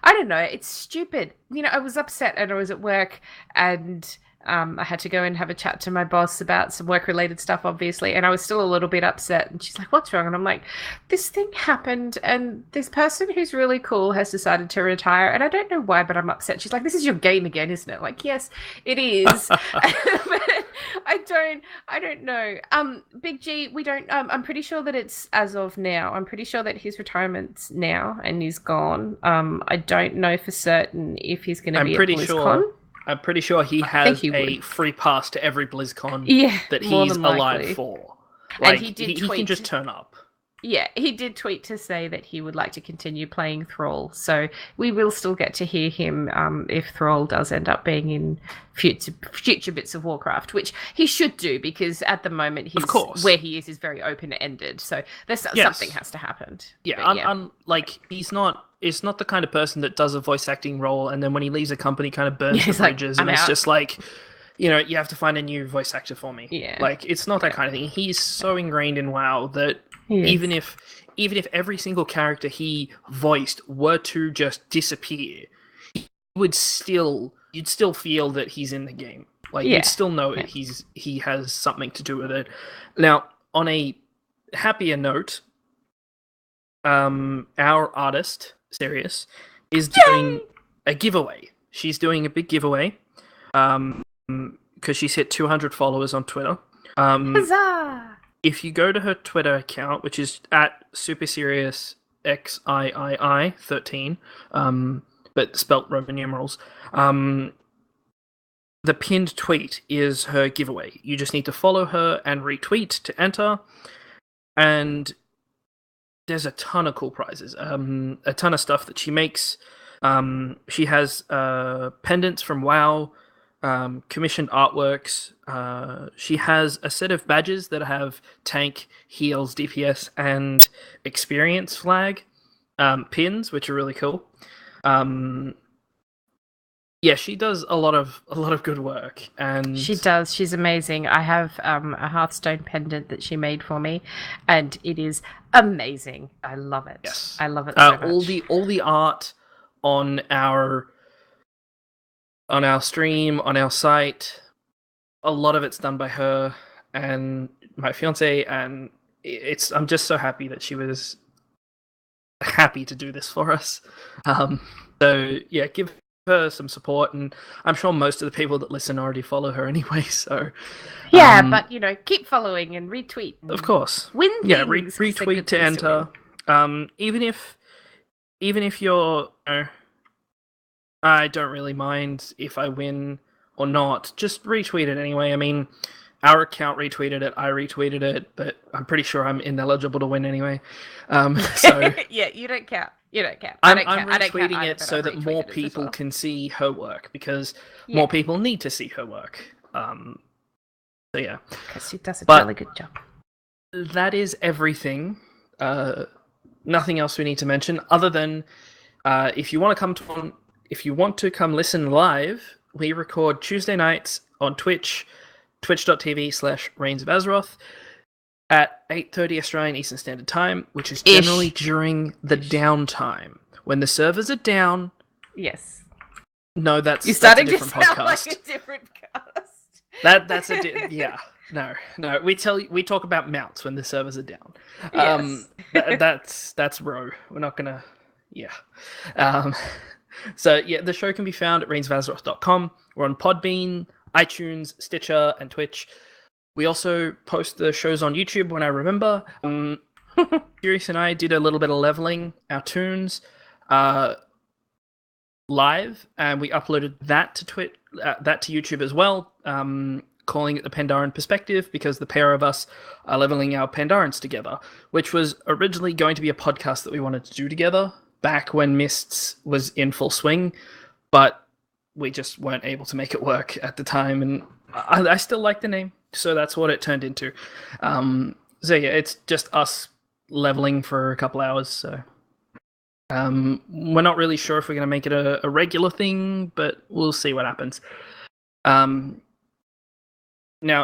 I don't know, it's stupid. I was upset and I was at work and I had to go and have a chat to my boss about some work-related stuff, obviously, and I was still a little bit upset. And she's like, what's wrong? And I'm like, this thing happened, and this person who's really cool has decided to retire, and I don't know why, but I'm upset. She's like, this is your game again, isn't it? Like, yes, it is. But I don't know. Big G, we don't... I'm pretty sure that it's as of now. I'm pretty sure that his retirement's now, and he's gone. I don't know for certain if he's going to be at BlizzCon. I'm pretty sure he has a free pass to every BlizzCon that he's alive for. Like, and he can just turn up. Yeah, he did tweet to say that he would like to continue playing Thrall. So we will still get to hear him if Thrall does end up being in future bits of Warcraft, which he should do, because at the moment where he is very open-ended. So something has to happen. Yeah, he's not... It's not the kind of person that does a voice acting role and then when he leaves a company kind of burns the bridges and it's just like, you have to find a new voice actor for me. Yeah. Like, it's not that kind of thing. He's so ingrained in WoW that even if every single character he voiced were to just disappear, you'd still feel that he's in the game. Like, you'd still know that he has something to do with it. Now, on a happier note, our artist, Sirius, is doing a giveaway. She's doing a big giveaway because she's hit 200 followers on Twitter. Huzzah! If you go to her Twitter account, which is at SuperSiriusXIII13, but spelt Roman numerals, the pinned tweet is her giveaway. You just need to follow her and retweet to enter, and there's a ton of cool prizes, a ton of stuff that she makes. She has pendants from WoW, commissioned artworks. She has a set of badges that have tank, heals, DPS, and experience flag pins, which are really cool. She does a lot of good work, and she does. She's amazing. I have a Hearthstone pendant that she made for me, and it is amazing. I love it. Yes, I love it so much. All the art on our stream, on our site, a lot of it's done by her and my fiance, and I'm just so happy that she was happy to do this for us. So yeah, give her some support, and I'm sure most of the people that listen already follow her anyway, so but keep following and retweet and of course win things. Retweet to enter. Even if you're I don't really mind if I win or not, just retweet it anyway. I mean, our account retweeted it, I retweeted it, but I'm pretty sure I'm ineligible to win anyway. So yeah, you don't count. I'm retweeting it so that more people can see her work, because more people need to see her work. So yeah, because she does a really good job. That is everything. Nothing else we need to mention other than if you want to come listen live, we record Tuesday nights on Twitch, twitch.tv/Reins of Azeroth. at 8:30 Australian Eastern Standard Time, which is Ish. generally during the downtime. When the servers are down, Yes. no, that's You're starting a different to sound podcast. like a different cast. That's yeah. No. We talk about mounts when the servers are down. That's Ro. We're not gonna. Yeah. So yeah, the show can be found at reinsofAzeroth.com. We're on Podbean, iTunes, Stitcher, and Twitch. We also post the shows on YouTube when I remember. Furious and I did a little bit of leveling our tunes live, and we uploaded that to YouTube as well, calling it the Pandaren Perspective, because the pair of us are leveling our Pandarans together, which was originally going to be a podcast that we wanted to do together back when Mists was in full swing, but we just weren't able to make it work at the time, and I still like the name, so that's what it turned into. So yeah, it's just us leveling for a couple hours, so we're not really sure if we're going to make it a regular thing, but we'll see what happens. Now,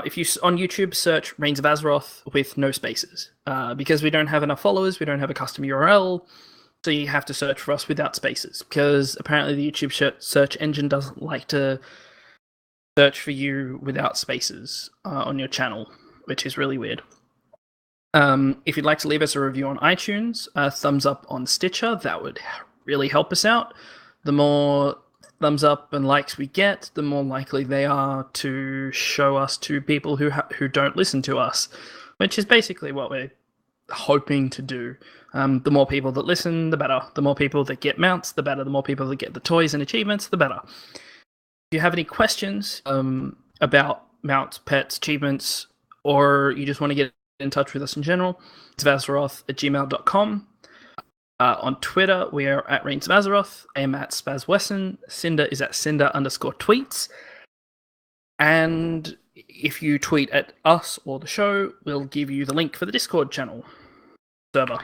if you on YouTube search Reins of Azeroth with no spaces, because we don't have enough followers, we don't have a custom URL, so you have to search for us without spaces, because apparently the YouTube search engine doesn't like to search for you without spaces on your channel, which is really weird. If you'd like to leave us a review on iTunes, a thumbs up on Stitcher, that would really help us out. The more thumbs up and likes we get, the more likely they are to show us to people who don't listen to us, which is basically what we're hoping to do. The more people that listen, the better. The more people that get mounts, the better. The more people that get the toys and achievements, the better. If you have any questions about mounts, pets, achievements, or you just want to get in touch with us in general, it's Azeroth@gmail.com. On Twitter, we are at Reins of Azeroth. I am at SpazWesson. Cinder is at Cinder_tweets. And if you tweet at us or the show, we'll give you the link for the Discord channel server.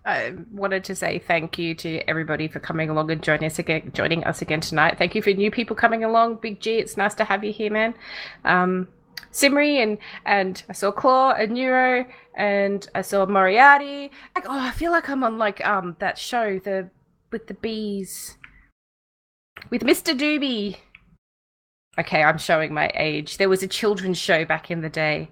I wanted to say thank you to everybody for coming along and joining us again tonight. Thank you for new people coming along. Big G, it's nice to have you here, man. Simri and I saw Claw and Neuro and I saw Moriarty. I feel like I'm on that show with the bees with Mr. Doobie. Okay, I'm showing my age. There was a children's show back in the day,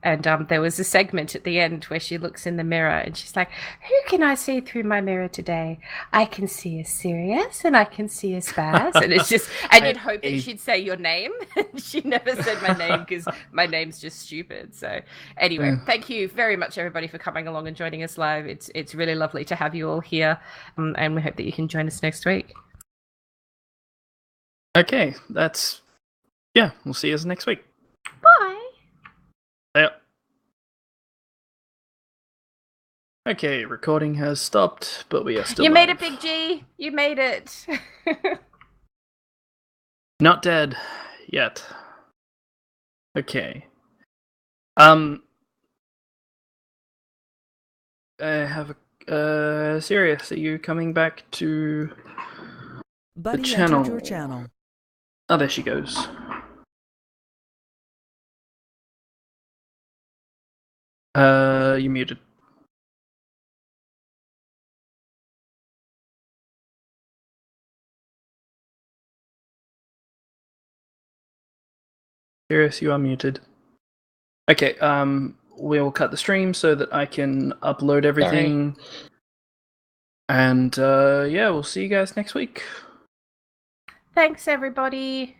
and there was a segment at the end where she looks in the mirror and she's like, "Who can I see through my mirror today? I can see a Sirius and I can see a Spaz." And it's just, and you'd hope that she'd say your name. She never said my name because my name's just stupid. So anyway, Thank you very much, everybody, for coming along and joining us live. It's really lovely to have you all here, and we hope that you can join us next week. Okay, we'll see you next week. Bye. Yep. Okay, recording has stopped, but we are still You live. made it, Big G. You made it. Not dead yet. Okay. I have a Sirius. Are you coming back to Buddy the channel? entered your channel. Oh, there she goes. You muted. Sirius, you are muted. Okay, we'll cut the stream so that I can upload everything. Sorry. And yeah, we'll see you guys next week. Thanks, everybody.